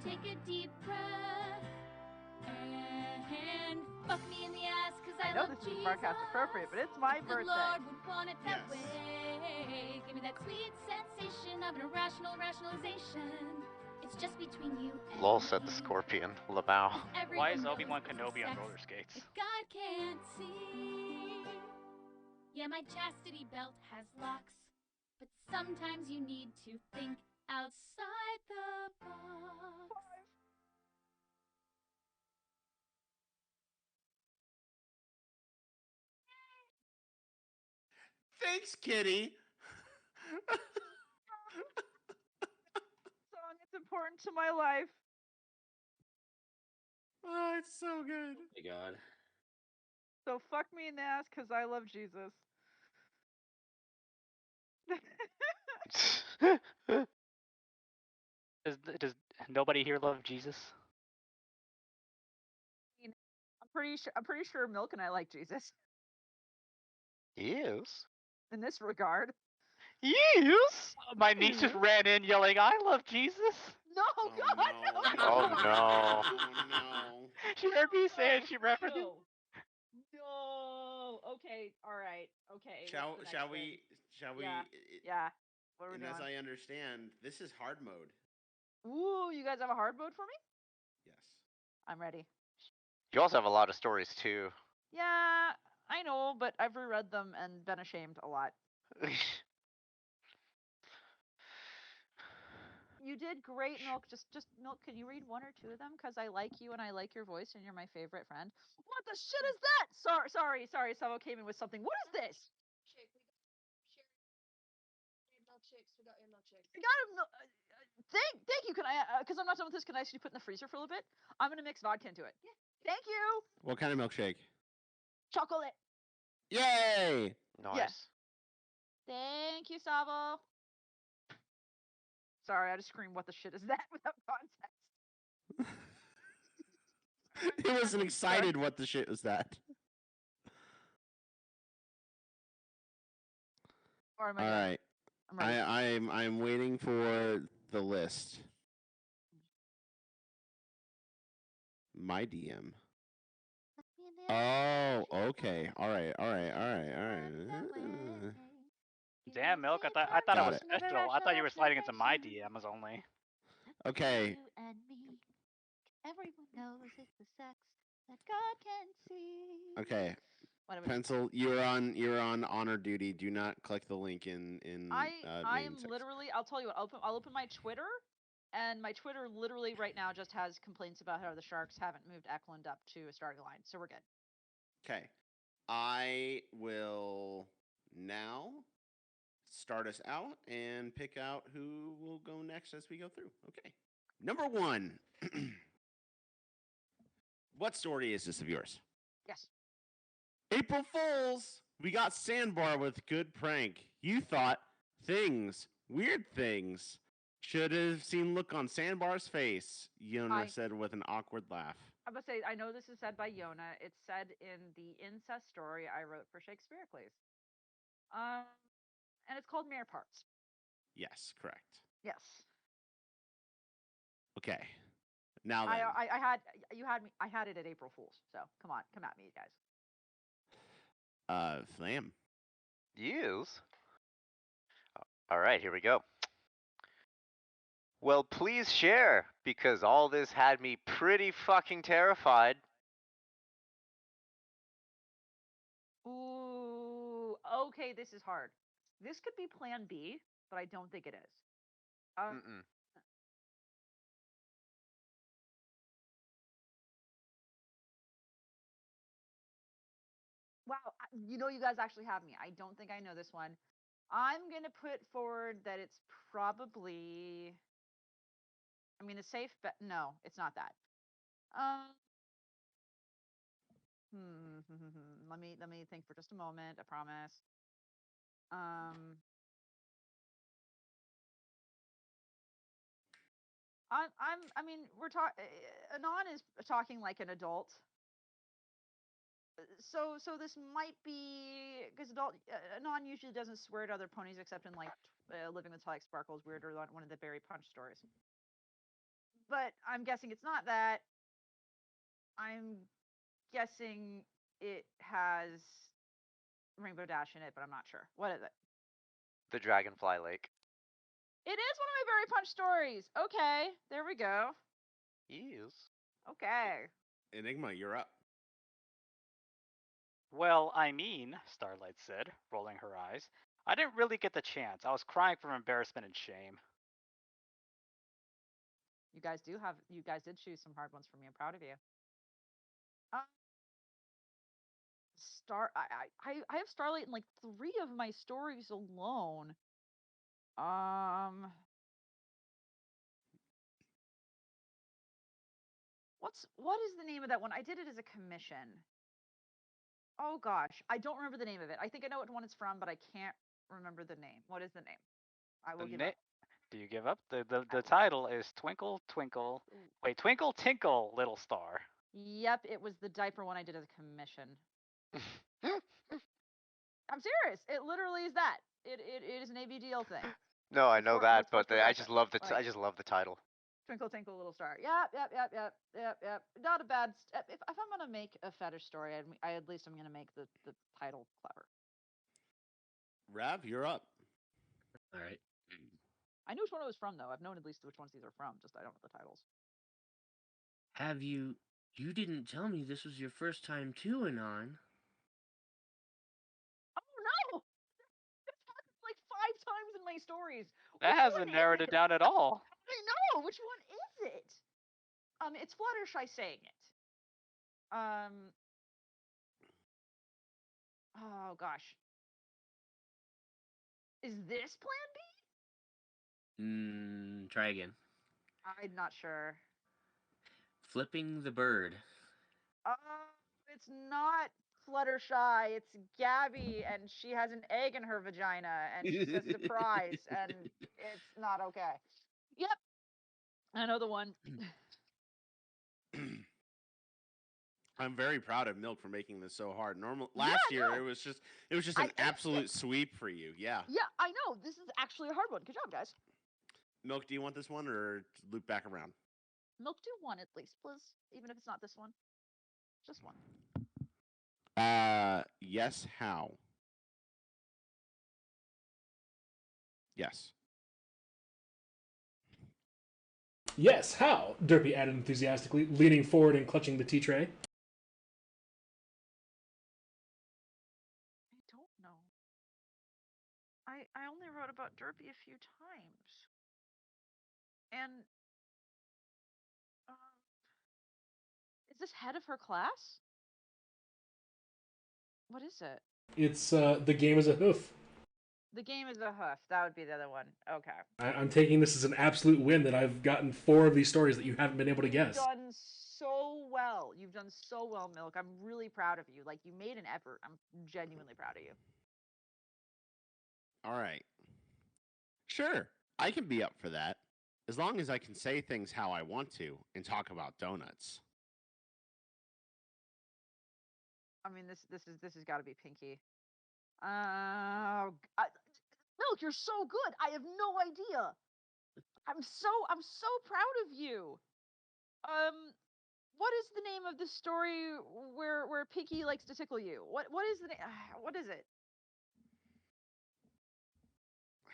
take a deep breath, and fuck me in the ass, because I love this Jesus. is Barcast appropriate, but it's my The birthday. Lord would want it that way. Give me that sweet sensation of an irrational rationalization. It's just between you and Lol me. said the scorpion. Lamau. Why is Everyone Obi-Wan knows it's Kenobi on sex roller skates? that God can't see. Yeah, my chastity belt has locks, but sometimes you need to think outside the box. Thanks, Kitty. Song, it's important to my life. Oh, it's so good. Oh my god. So fuck me in the ass because I love Jesus. Does nobody here love Jesus? I'm pretty sure Milk and I like Jesus Yes. in this regard. Yes. My niece just ran in yelling, "I love Jesus!" No, Oh, God, no. no. Oh no. Oh, no. She heard me say it. She referenced it. No. Okay. All right. Okay. Shall what's the next we? thing? Shall we? Yeah. What are we And doing? as I understand, this is hard mode. Ooh, you guys have a hard mode for me? Yes. I'm ready. You also have a lot of stories too. Yeah, I know, but I've reread them and been ashamed a lot. You did great, Milk. Just Milk, can you read one or two of them? Because I like you and I like your voice and you're my favorite friend. What the shit is that? Sorry. Someone came in with something. What is this? We got your milkshakes. I got a thank you. Can I? Because I'm not done with this. Can I actually put in the freezer for a little bit? I'm gonna mix vodka into it. Yeah. Thank you. What kind of milkshake? Chocolate. Yay! Nice. Yeah. Thank you, Savo. Sorry, I just screamed, "What the shit is that?" without context. He wasn't excited. What the shit was that? Or am All I done? right. I'm ready. I'm waiting for the list. My DM. Oh, okay. All right. Damn, Milk. I thought it Got was it. special. I thought you were sliding into my DMs only. Okay. You and me. Everyone knows it's the sex that God can see. Okay. Peencil, you're on honor duty. Do not click the link in I am section. literally. I'll tell you what. I'll open my Twitter, and my Twitter literally right now just has complaints about how the Sharks haven't moved Eklund up to a starting line, so we're good. Okay, I will now start us out and pick out who will go next as we go through. Okay, number 1. What story is this of yours? Yes. April Fools! We got Sandbar with good prank. You thought weird things. Should have seen look on Sandbar's face, Yona said with an awkward laugh. I'm going to say, I know this is said by Yona. It's said in the incest story I wrote for Shakespeare, please. And it's called Mere Parts. Yes, correct. Yes. Okay. Now then. I had it at April Fool's, so come at me, guys. Flam. Use. All right, here we go. Well, please share, because all this had me pretty fucking terrified. Ooh, okay, this is hard. This could be Plan B, but I don't think it is. Wow, you guys actually have me. I don't think I know this one. I'm going to put forward that it's probably... I mean, a safe bet... No, it's not that. Let me think for just a moment, I promise. I mean, we're talking... Anon is talking like an adult. So this might be... Because Anon usually doesn't swear to other ponies except in, like, Living with Tyke Sparkles Weird or one of the Berry Punch stories. But I'm guessing it's not that. I'm guessing it has Rainbow Dash in it, but I'm not sure. What is it? The Dragonfly Lake. It is one of my Berry Punch stories. Okay, there we go. Yes. Okay. Enigma, you're up. Well, I mean, Starlight said, rolling her eyes, I didn't really get the chance. I was crying from embarrassment and shame. You guys did choose some hard ones for me. I'm proud of you. I have Starlight in like 3 of my stories alone. What is the name of that one? I did it as a commission. Oh gosh, I don't remember the name of it. I think I know what one it's from, but I can't remember the name. What is the name? I will give up. Do you give up? The title is Twinkle Twinkle. Wait, Twinkle Tinkle Little Star. Yep, it was the diaper one I did as a commission. I'm serious. It literally is that. It is an ABDL thing. No, I know that, but I just love the title. Twinkle Tinkle Little Star. Yep. Not a bad. If I'm gonna make a fetish story, I at least I'm gonna make the title clever. Rav, you're up. All right. I knew which one it was from, though. I've known at least which ones these are from. Just I don't know the titles. Have you? You didn't tell me this was your first time too, Anon. Oh no! That's happened like 5 times in my stories. That hasn't narrowed it down at all. I know. Which one is it? It's Fluttershy saying it. Oh gosh. Is this Plan B? Try again. I'm not sure. Flipping the bird. It's not Fluttershy. It's Gabby, and she has an egg in her vagina, and she says surprise, and it's not okay. Yep. I know the one. I'm very proud of Milk for making this so hard. Last year it was just an absolute sweep for you. Yeah. Yeah, I know. This is actually a hard one. Good job, guys. Milk, do you want this one or loop back around? Milk, do one at least, please. Even if it's not this one. Just one. Yes, how? Yes. Yes, how? Derpy added enthusiastically, leaning forward and clutching the tea tray. out about Derpy a few times. And is this head of her class? What is it? It's the game is a hoof. The game is a hoof. That would be the other one. Okay. I'm taking this as an absolute win that I've gotten 4 of these stories that you haven't been able to guess. You've done so well. You've done so well, Milk. I'm really proud of you. Like, you made an effort. I'm genuinely proud of you. All right. Sure, I can be up for that. As long as I can say things how I want to and talk about donuts. I mean, this has got to be Pinky. Milk, you're so good. I have no idea. I'm so proud of you. What is the name of the story where Pinky likes to tickle you? What is the name? What is it?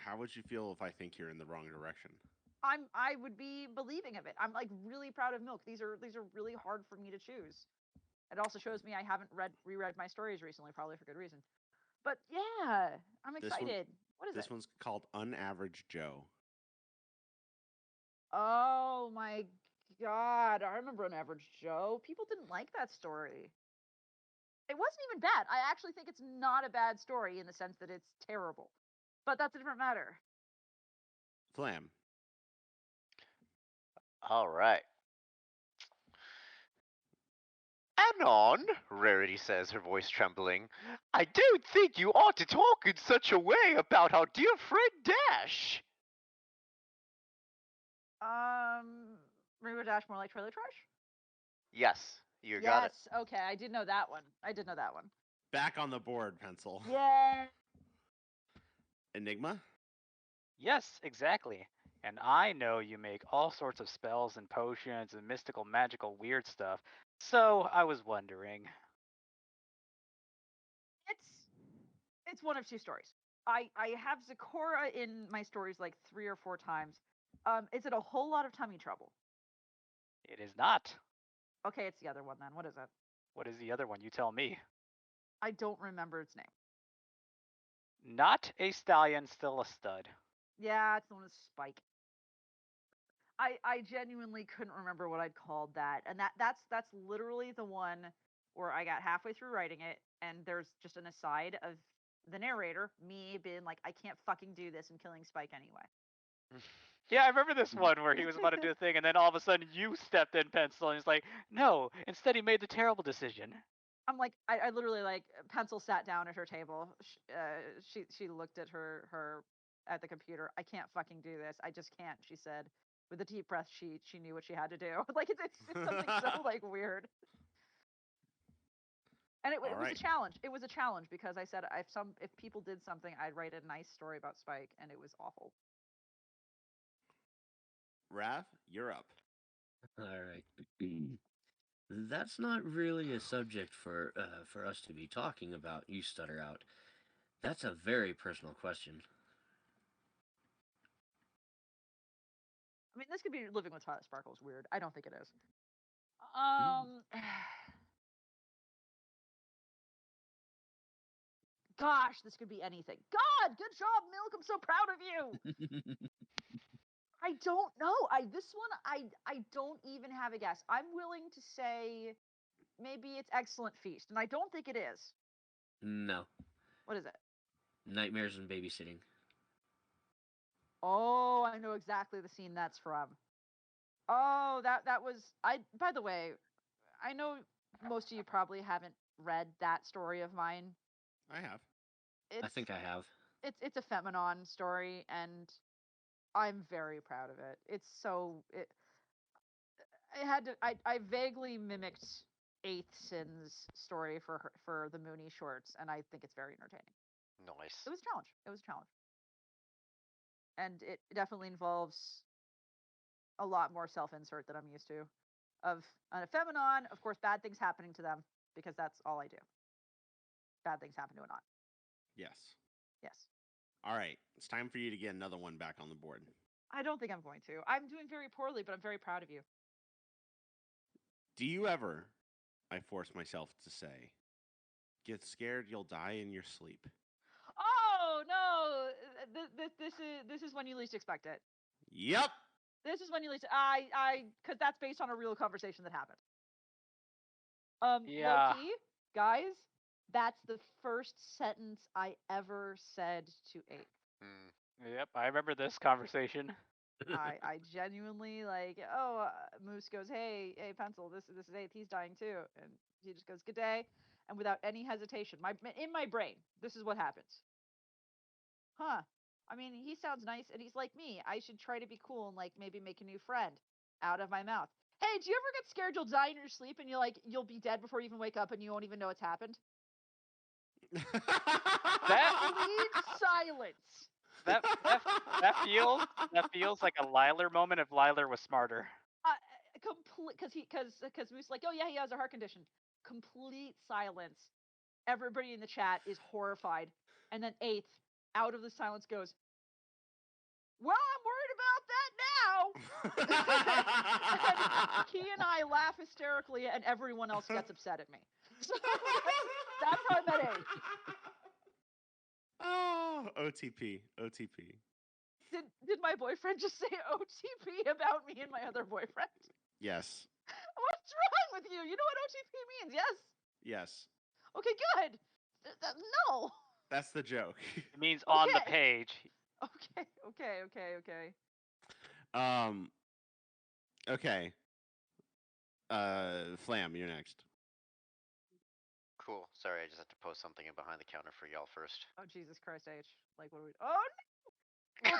How would you feel if I think you're in the wrong direction? I would be believing of it. I'm like really proud of Milk. These are really hard for me to choose. It also shows me I haven't reread my stories recently, probably for good reason. But yeah, I'm excited. What is this one's called Unaverage Joe. Oh my god, I remember Unaverage Joe. People didn't like that story. It wasn't even bad. I actually think it's not a bad story in the sense that it's terrible. But that's a different matter. Flam. All right. Anon, Rarity says, her voice trembling, I don't think you ought to talk in such a way about our dear friend Dash. Rainbow Dash more like trailer trash? Yes, you got it. Yes, okay, I did know that one. Back on the board, Peencil. Yeah. Enigma? Yes, exactly. And I know you make all sorts of spells and potions and mystical, magical, weird stuff. So I was wondering. It's one of two stories. I have Zecora in my stories like 3 or 4 times. Is it a whole lot of tummy trouble? It is not. Okay, it's the other one then. What is it? What is the other one? You tell me. I don't remember its name. Not a stallion, still a stud. Yeah, it's the one with Spike. I genuinely couldn't remember what I'd called that. And that's literally the one where I got halfway through writing it and there's just an aside of the narrator, me being like, I can't fucking do this and killing Spike anyway. Yeah, I remember this one where he was about to do a thing, and then all of a sudden you stepped in, Peencil, and he's like, no, instead he made the terrible decision. I'm like, I literally like, Peencil sat down at her table. She looked at her at the computer. I can't fucking do this. I just can't, she said. With a deep breath, she knew what she had to do. Like, it's something so, like, weird. And it was a challenge. It was a challenge because I said if people did something, I'd write a nice story about Spike, and it was awful. Raph, you're up. All right. That's not really a subject for us to be talking about, you stutter out. That's a very personal question. I mean, this could be living with Twilight Sparkle is weird. I don't think it is. Gosh, this could be anything. God, good job, Milk. I'm so proud of you. I don't know. This one I don't even have a guess. I'm willing to say maybe it's Excellent Feast, and I don't think it is. No. What is it? Nightmares and Babysitting. Oh, I know exactly the scene that's from. Oh, that was by the way, I know most of you probably haven't read that story of mine. I have. I think I have. It's a Feminon story, and I'm very proud of it. It's so I vaguely mimicked Eighth Sin's story for the Mooney shorts, and I think it's very entertaining. Nice. It was a challenge. And it definitely involves a lot more self-insert than I'm used to. Of a Feminon, of course, bad things happening to them, because that's all I do. Bad things happen to a Not. Yes. Yes. All right. It's time for you to get another one back on the board. I don't think I'm going to. I'm doing very poorly, but I'm very proud of you. Do you ever, I force myself to say, get scared you'll die in your sleep? Oh, no. this is when you least expect it. Yep. This is when you least because that's based on a real conversation that happened. Yeah. Low key, guys, that's the first sentence I ever said to Ape. Yep, I remember this conversation. I genuinely Moose goes, hey Peencil, this is Ape, he's dying too, and he just goes, good day, and without any hesitation, in my brain, this is what happens. Huh. I mean, he sounds nice, and he's like me. I should try to be cool and maybe make a new friend. Out of my mouth. Hey, do you ever get scared you'll die in your sleep and you'll be dead before you even wake up and you won't even know it's happened? Complete silence. That feels like a Liler moment if Liler was smarter. Because Moose oh yeah, he has a heart condition. Complete silence. Everybody in the chat is horrified, and then Eighth, out of the silence, goes, well, I'm worried about that now. And he and I laugh hysterically, and everyone else gets upset at me. So that's how I met Ace. Oh, OTP. Did my boyfriend just say OTP about me and my other boyfriend? Yes. What's wrong with you? You know what OTP means, yes? Yes. Okay, good. No. That's the joke. It means on the page. Okay. Okay. Flam, you're next. Cool. Sorry, I just had to post something in behind the counter for y'all first. Oh, Jesus Christ, H. What do we... Oh, no!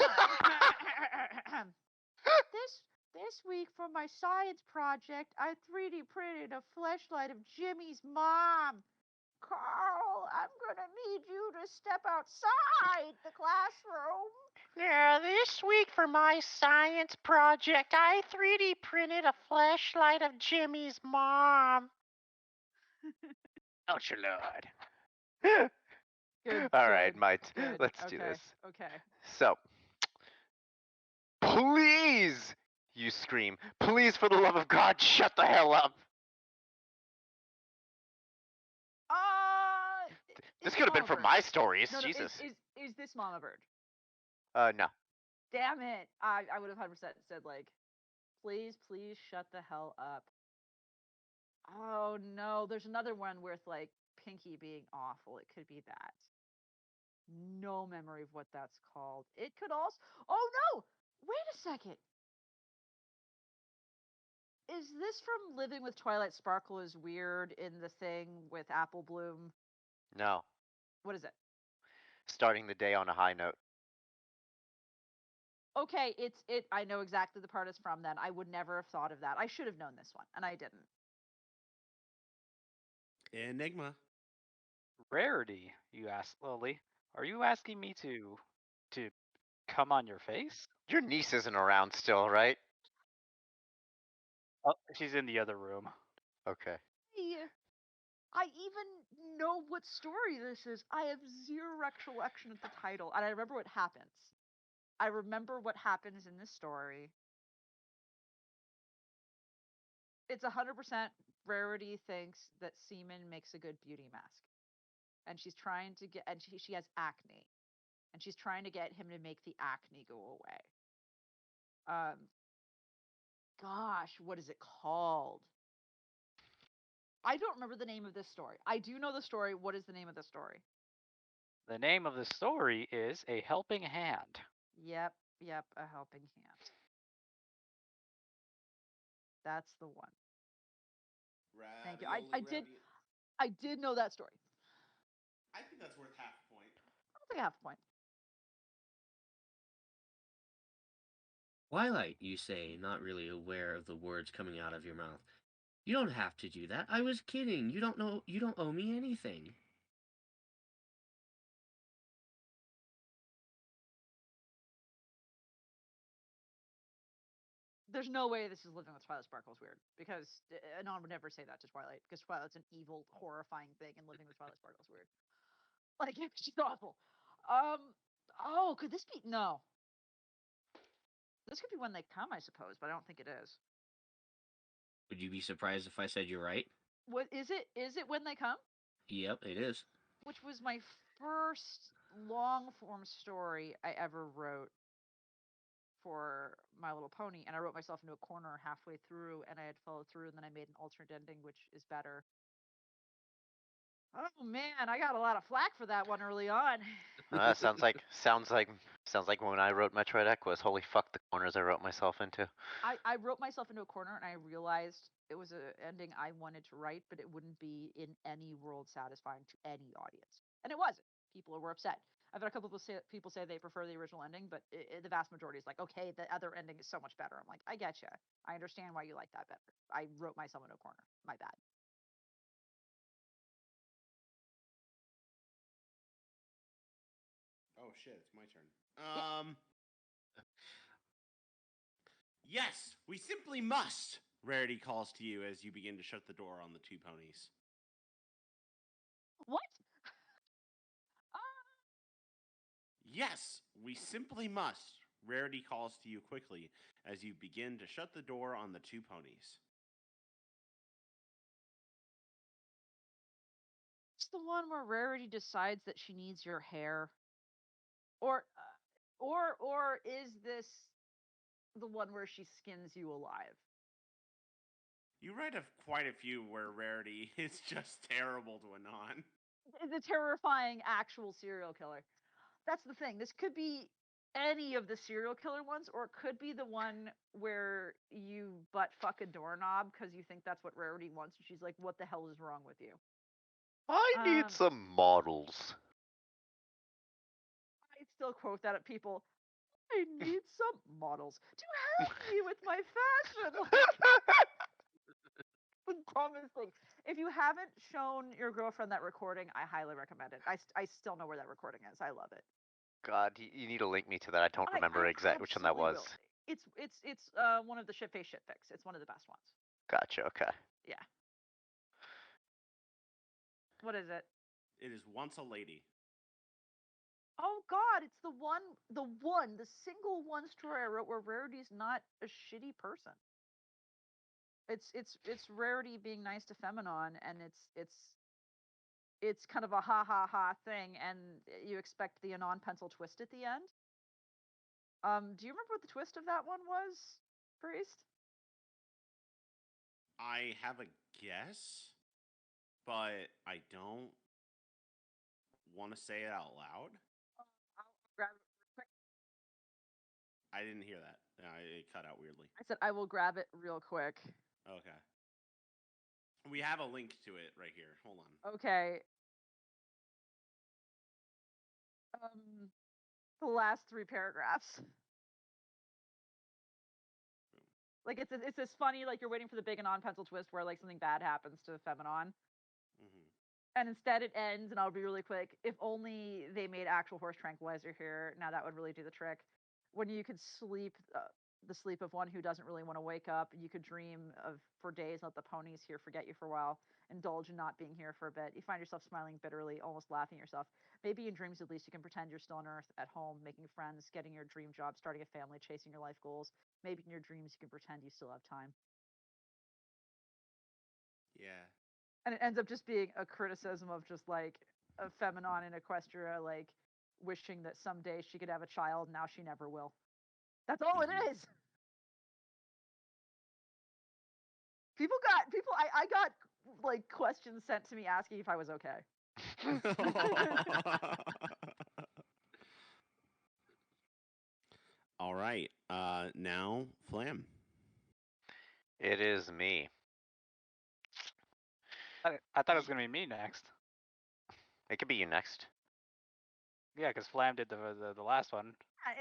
This week for my science project, I 3D printed a fleshlight of Jimmy's mom. Carl, I'm gonna need you to step outside the classroom. Yeah, this week for my science project, I 3D printed a flashlight of Jimmy's mom. Oh, your lord. Good. All right, good. let's do this. Okay. So, please, you scream, please, for the love of God, shut the hell up. This could have been from my stories. No, Jesus. Is this Mama Bird? No. Damn it. I would have 100% said, please shut the hell up. Oh, no. There's another one with, Pinky being awful. It could be that. No memory of what that's called. It could also... Oh, no! Wait a second. Is this from Living with Twilight Sparkle is Weird in the thing with Apple Bloom? No. What is it? Starting the day on a high note. Okay, I know exactly the part it's from then. I would never have thought of that. I should have known this one, and I didn't. Enigma. Rarity, you asked Lily. Are you asking me to come on your face? Your niece isn't around still, right? Oh, she's in the other room. Okay. I even know what story this is. I have zero recollection of the title, and I remember what happens. I remember what happens in this story. It's 100% Rarity thinks that semen makes a good beauty mask. And she's trying to get, and she has acne. And she's trying to get him to make the acne go away. Gosh, what is it called? I don't remember the name of this story. I do know the story. What is the name of the story? The name of the story is A Helping Hand. Yep, A Helping Hand. That's the one. Thank you. I did know that story. I think that's worth half a point. I'll take half a point. Twilight, you say, not really aware of the words coming out of your mouth. You don't have to do that. I was kidding. You don't owe me anything. There's no way this is Living with Twilight Sparkle is weird, because Anon would never say that to Twilight, because Twilight's an evil, horrifying thing, and Living with Twilight Sparkle is weird. She's awful. Oh, could this be? No. This could be When They Come, I suppose, but I don't think it is. Would you be surprised if I said you're right? What is it? Is it When They Come? Yep, it is. Which was my first long form story I ever wrote for My Little Pony, and I wrote myself into a corner halfway through, and I had followed through, and then I made an alternate ending, which is better. Oh man, I got a lot of flack for that one early on. Sounds like when I wrote Metroid Equus. Holy fuck, the corners I wrote myself into. I wrote myself into a corner, and I realized it was an ending I wanted to write, but it wouldn't be in any world satisfying to any audience, and it wasn't. People were upset. I've had a couple of people say they prefer the original ending, but the vast majority is like, okay, the other ending is so much better. I'm like, I get you. I understand why you like that better. I wrote myself into a corner. My bad. Oh shit, it's my turn. Yes, we simply must. Rarity calls to you as you begin to shut the door on the two ponies. What? Yes, we simply must. Rarity calls to you quickly as you begin to shut the door on the two ponies. It's the one where Rarity decides that she needs your hair, or is this the one where she skins you alive? You write quite a few where Rarity is just terrible to a non. The terrifying actual serial killer. That's the thing. This could be any of the serial killer ones, or it could be the one where you butt fuck a doorknob because you think that's what Rarity wants, and she's like, "What the hell is wrong with you?" I need some models. I still quote that at people. I need some models to help me with my fashion. The dumbest thing. If you haven't shown your girlfriend that recording, I highly recommend it. I still know where that recording is. I love it. God, you need to link me to that. I don't remember exactly which one that was. Will. It's one of the shit face shit fix. It's one of the best ones. Gotcha. Okay. Yeah. What is it? It is Once a Lady. Oh God, it's the single one story I wrote where Rarity's not a shitty person. It's Rarity being nice to Feminon, and it's kind of a ha ha ha thing, and you expect the Anon pencil twist at the end. Do you remember what the twist of that one was, Priest? I have a guess, but I don't want to say it out loud. I'll grab it real quick. I didn't hear that. It cut out weirdly. I said I will grab it real quick. Okay. We have a link to it right here. Hold on. Okay. The last 3 paragraphs. Like it's this funny, like you're waiting for the big Anon pencil twist where like something bad happens to Feminon. And instead it ends, and I'll be really quick. If only they made actual horse tranquilizer here. Now that would really do the trick. When you could sleep the sleep of one who doesn't really want to wake up, you could dream of for days, let the ponies here forget you for a while, indulge in not being here for a bit. You find yourself smiling bitterly, almost laughing at yourself. Maybe in dreams at least you can pretend you're still on Earth, at home, making friends, getting your dream job, starting a family, chasing your life goals. Maybe in your dreams you can pretend you still have time. Yeah. And it ends up just being a criticism of just like a Feminon in Equestria, like wishing that someday she could have a child. Now she never will. That's all it is. I got like questions sent to me asking if I was okay. All right. Now Flam. It is me. I thought it was gonna be me next. It could be you next. Yeah, because Flam did the last one.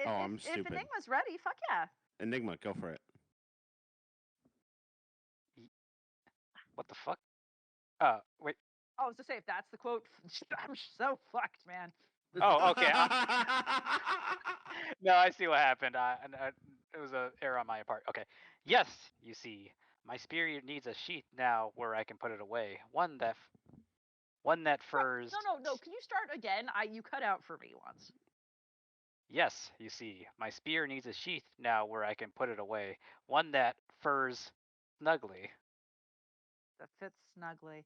I'm stupid. If Enigma's ready, fuck yeah. Enigma, go for it. What the fuck? Wait. Oh, I was to say, if that's the quote, I'm so fucked, man. Oh, okay. No, I see what happened. It was an error on my part. Okay. Yes, you see, my spirit needs a sheath now where I can put it away. One that furs. No. Can you start again? You cut out for me once. Yes, you see, my spear needs a sheath now where I can put it away. One that furs snugly. That fits snugly.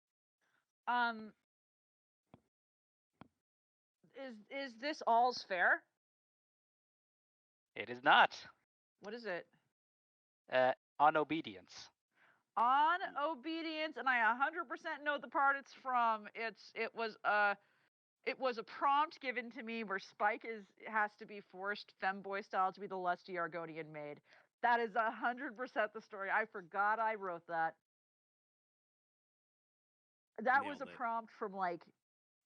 is this all's fair? It is not. What is it? On obedience. On obedience, and I 100% know the part it's from. It was a prompt given to me where Spike has to be forced femboy style to be the lusty Argonian maid. That is 100% the story. I forgot I wrote that. That was a prompt from like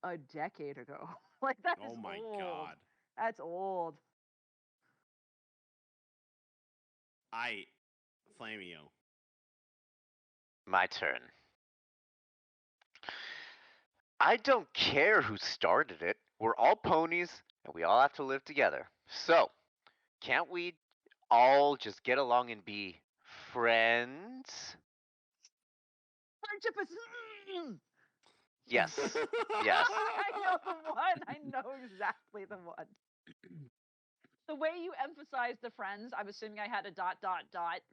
a decade ago. Like that is old. Oh my god. That's old. Flamio. My turn. I don't care who started it. We're all ponies, and we all have to live together. So, can't we all just get along and be friends? Friendship is. Yes. Yes. I know the one. I know exactly the one. The way you emphasize the friends, I'm assuming I had a ...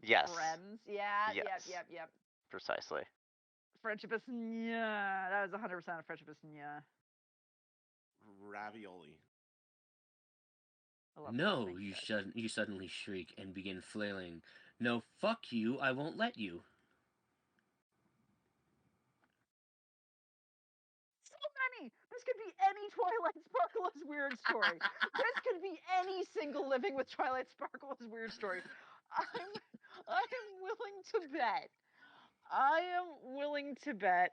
Yes. friends. Yeah, Yes. yep. Precisely. Friendship is yeah. That was 100% of friendship is yeah. Ravioli. No, you suddenly shriek and begin flailing. No, fuck you, I won't let you. So many! This could be any Twilight Sparkle is Weird story. This could be any single living with Twilight Sparkle is Weird story. I am willing to bet. I am willing to bet.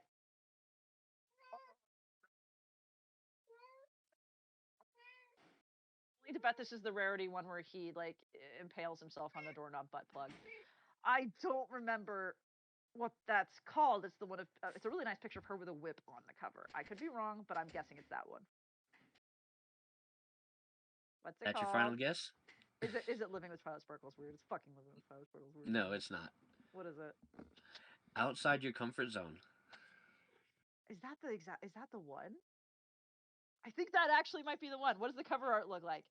To bet this is the rarity one where he like impales himself on the doorknob butt plug. I don't remember what that's called. It's the one of it's a really nice picture of her with a whip on the cover. I could be wrong, but I'm guessing it's that one. What's it That's called? your final guess? Is it Living with Twilight Sparkle is Weird? It's fucking Living with Twilight Sparkle is Weird. No, it's not. What is it? Outside Your Comfort Zone. Is that the one? I think that actually might be the one. What does the cover art look like?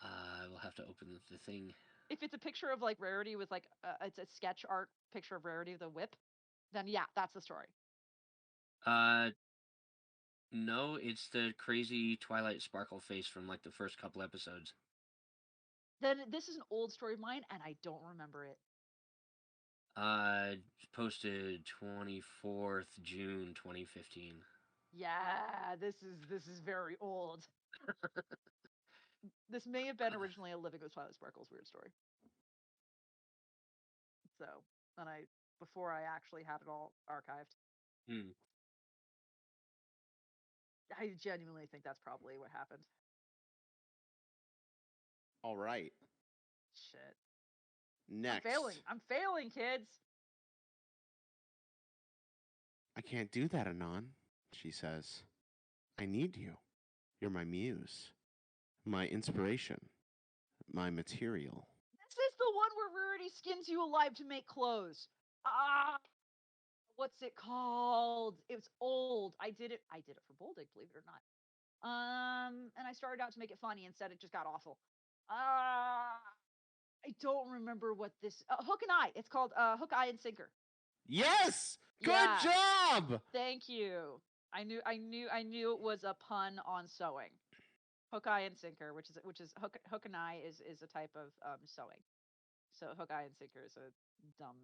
I will have to open the thing. If it's a picture of like Rarity with like it's a sketch art picture of Rarity with a whip, then yeah, that's the story. No, it's the crazy Twilight Sparkle face from like the first couple episodes. Then this is an old story of mine, and I don't remember it. Posted 24th June 2015. Yeah, this is very old. This may have been originally a Living with Twilight Sparkle's Weird story. So, and before I actually had it all archived. I genuinely think that's probably what happened. All right. Shit. Next. I'm failing, kids. I can't do that, Anon, she says. I need you. You're my muse, my inspiration, my material. This is the one where Rarity skins you alive to make clothes. What's it called? It was old. I did it for Boldig, believe it or not. And I started out to make it funny. Instead, it just got awful. I don't remember what this Hook and Eye. It's called Hook, Eye, and Sinker. Yes. Good job. Thank you. I knew it was a pun on sewing. Hook, Eye, and Sinker, which is Hook and Eye is a type of sewing. So Hook, Eye, and Sinker is a dumb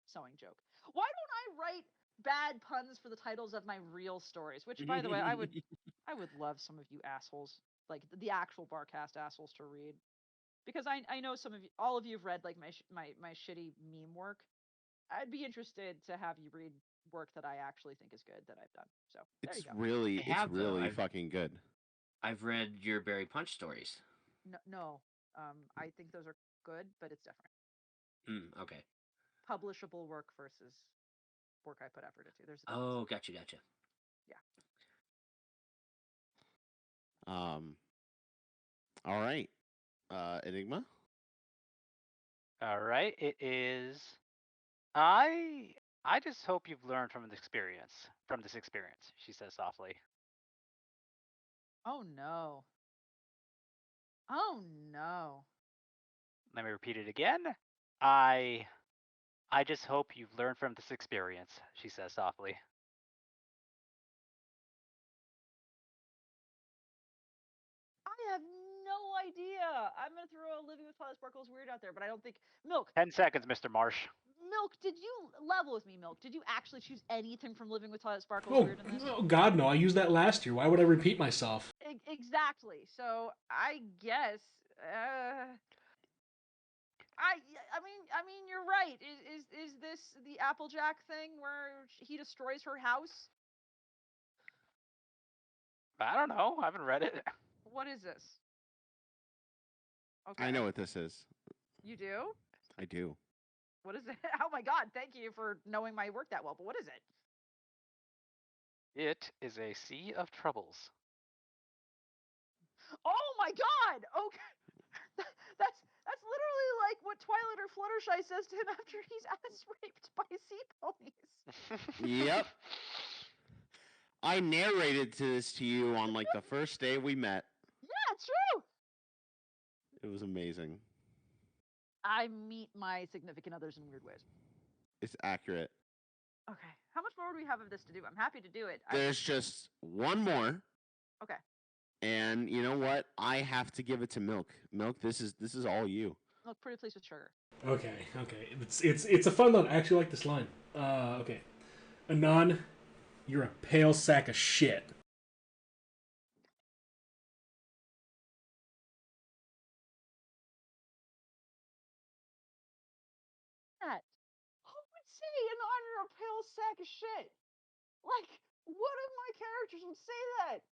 sewing joke. Why don't I write bad puns for the titles of my real stories? Which, by the way, I would love some of you assholes, like the actual Barcast assholes, to read, because I know all of you have read like my shitty meme work. I'd be interested to have you read work that I actually think is good that I've done. So there you go. It's really fucking good. I've read your Barry Punch stories. No. I think those are good, but it's different. Okay. Publishable work versus work I put effort into. There's gotcha. Yeah. All right. Enigma. All right. It is. I just hope you've learned from this experience. She says softly. Oh no. Oh no. Let me repeat it again. I just hope you've learned from this experience, she says softly. have no idea. I'm gonna throw Living with Twilight Sparkles weird out there, but I don't think Milk. 10 seconds, Mr. Marsh. Milk, did you level with me, Milk? Did you actually choose anything from Living with Twilight Sparkles Oh, weird in this? oh, God, no. I used that last year. Why would I repeat myself? Exactly. So I guess. I mean, you're right. Is this the Applejack thing where he destroys her house? I don't know. I haven't read it. What is this? Okay. I know what this is. You do? I do. What is it? Oh my God! Thank you for knowing my work that well. But what is it? It is a sea of troubles. Oh my God! Okay, that's literally like what Twilight or Fluttershy says to him after he's ass raped by sea ponies. Yep. I narrated this to you on like the first day we met. Yeah, it's true. It was amazing. I meet my significant others in weird ways. It's accurate. Okay. How much more do we have of this to do? I'm happy to do it. There's just one more. Okay. And you know what? I have to give it to Milk. Milk, this is all you. Look, pretty pleased with sugar. Okay. It's a fun one. I actually like this line. Okay. Anon, you're a pale sack of shit. That. Who would say Anon, you're a pale sack of shit? Like, what of my characters would say that?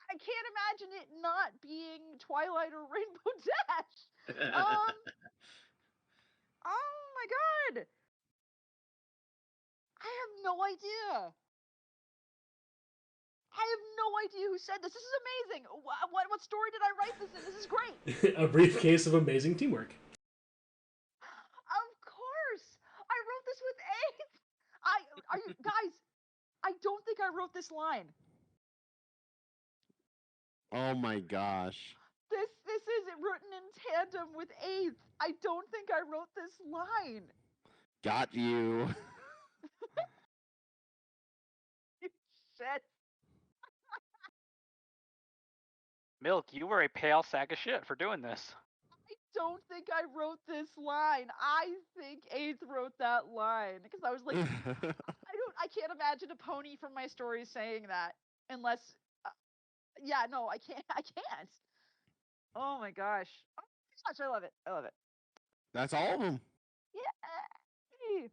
I can't imagine it not being Twilight or Rainbow Dash. Oh my God. I have no idea. I have no idea who said this. This is amazing. What story did I write this in? This is great. A brief case of amazing teamwork. Of course. I wrote this with Ace. Are you guys? I don't think I wrote this line. Oh my gosh. This isn't written in tandem with Eighth. I don't think I wrote this line. Got you. Shit. Milk, you were a pale sack of shit for doing this. I don't think I wrote this line. I think Eighth wrote that line because I was like, I can't imagine a pony from my story saying that unless, yeah, no, I can't. Oh my gosh. Oh my gosh, I love it. I love it. That's all of them. Yeah.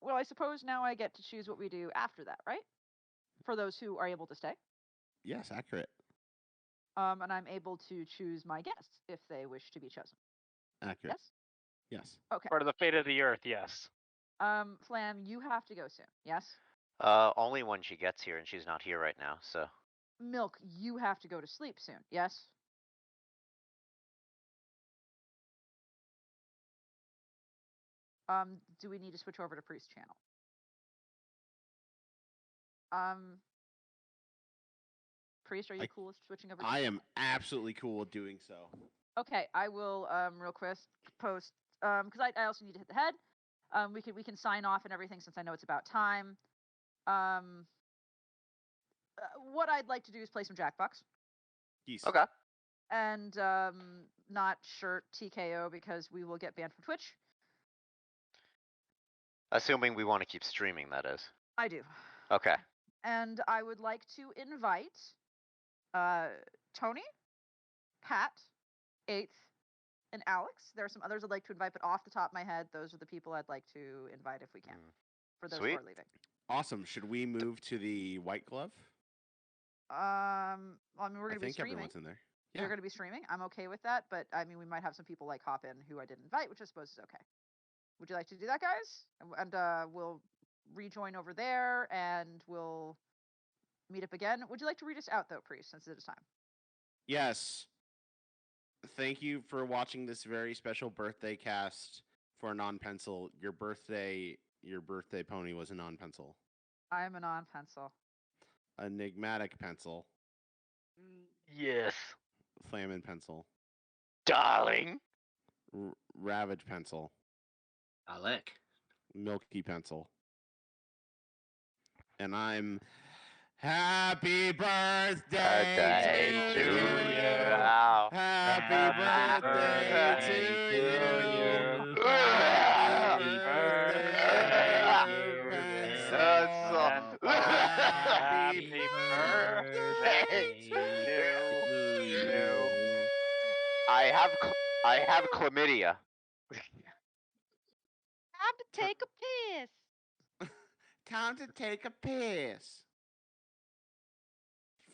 Well, I suppose now I get to choose what we do after that, right? For those who are able to stay. Yes, accurate. And I'm able to choose my guests if they wish to be chosen. Accurate. Yes? Yes. Okay. For the fate of the earth, yes. Flam, you have to go soon, yes? Only when she gets here, and she's not here right now, so. Milk, you have to go to sleep soon, yes? Do we need to switch over to Priest channel? Priest, are you cool with switching over to I am absolutely cool with doing so. Okay, I will real quick post because I also need to hit the head. We can sign off and everything since I know it's about time. What I'd like to do is play some Jackbox. Yes. Okay. And not shirt TKO because we will get banned from Twitch. Assuming we want to keep streaming, that is. I do. Okay. And I would like to invite Tony, Pat, Eighth, and Alex. There are some others I'd like to invite, but off the top of my head, those are the people I'd like to invite if we can. For those who are leaving. Awesome. Should we move to the White Glove? I mean, we're going to be streaming. Everyone's in there. Yeah. You're going to be streaming. I'm okay with that, but I mean, we might have some people like hop in who I didn't invite, which I suppose is okay. Would you like to do that, guys? And we'll rejoin over there, and we'll meet up again. Would you like to read us out, though, Priest, since it is time? Yes. Thank you for watching this very special birthday cast for a non-pencil. Your birthday pony was a non-pencil. I am a non-pencil. Enigmatic pencil. Yes. Flamin' pencil. Darling. Ravage pencil. Alec. Milky pencil. And I'm Happy birthday to you. Happy birthday to you. Happy birthday, Peencil. Happy birthday to you. I have chlamydia. Time to take a piss. Time to take a piss.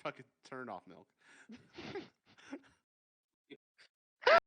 Fucking turn off milk.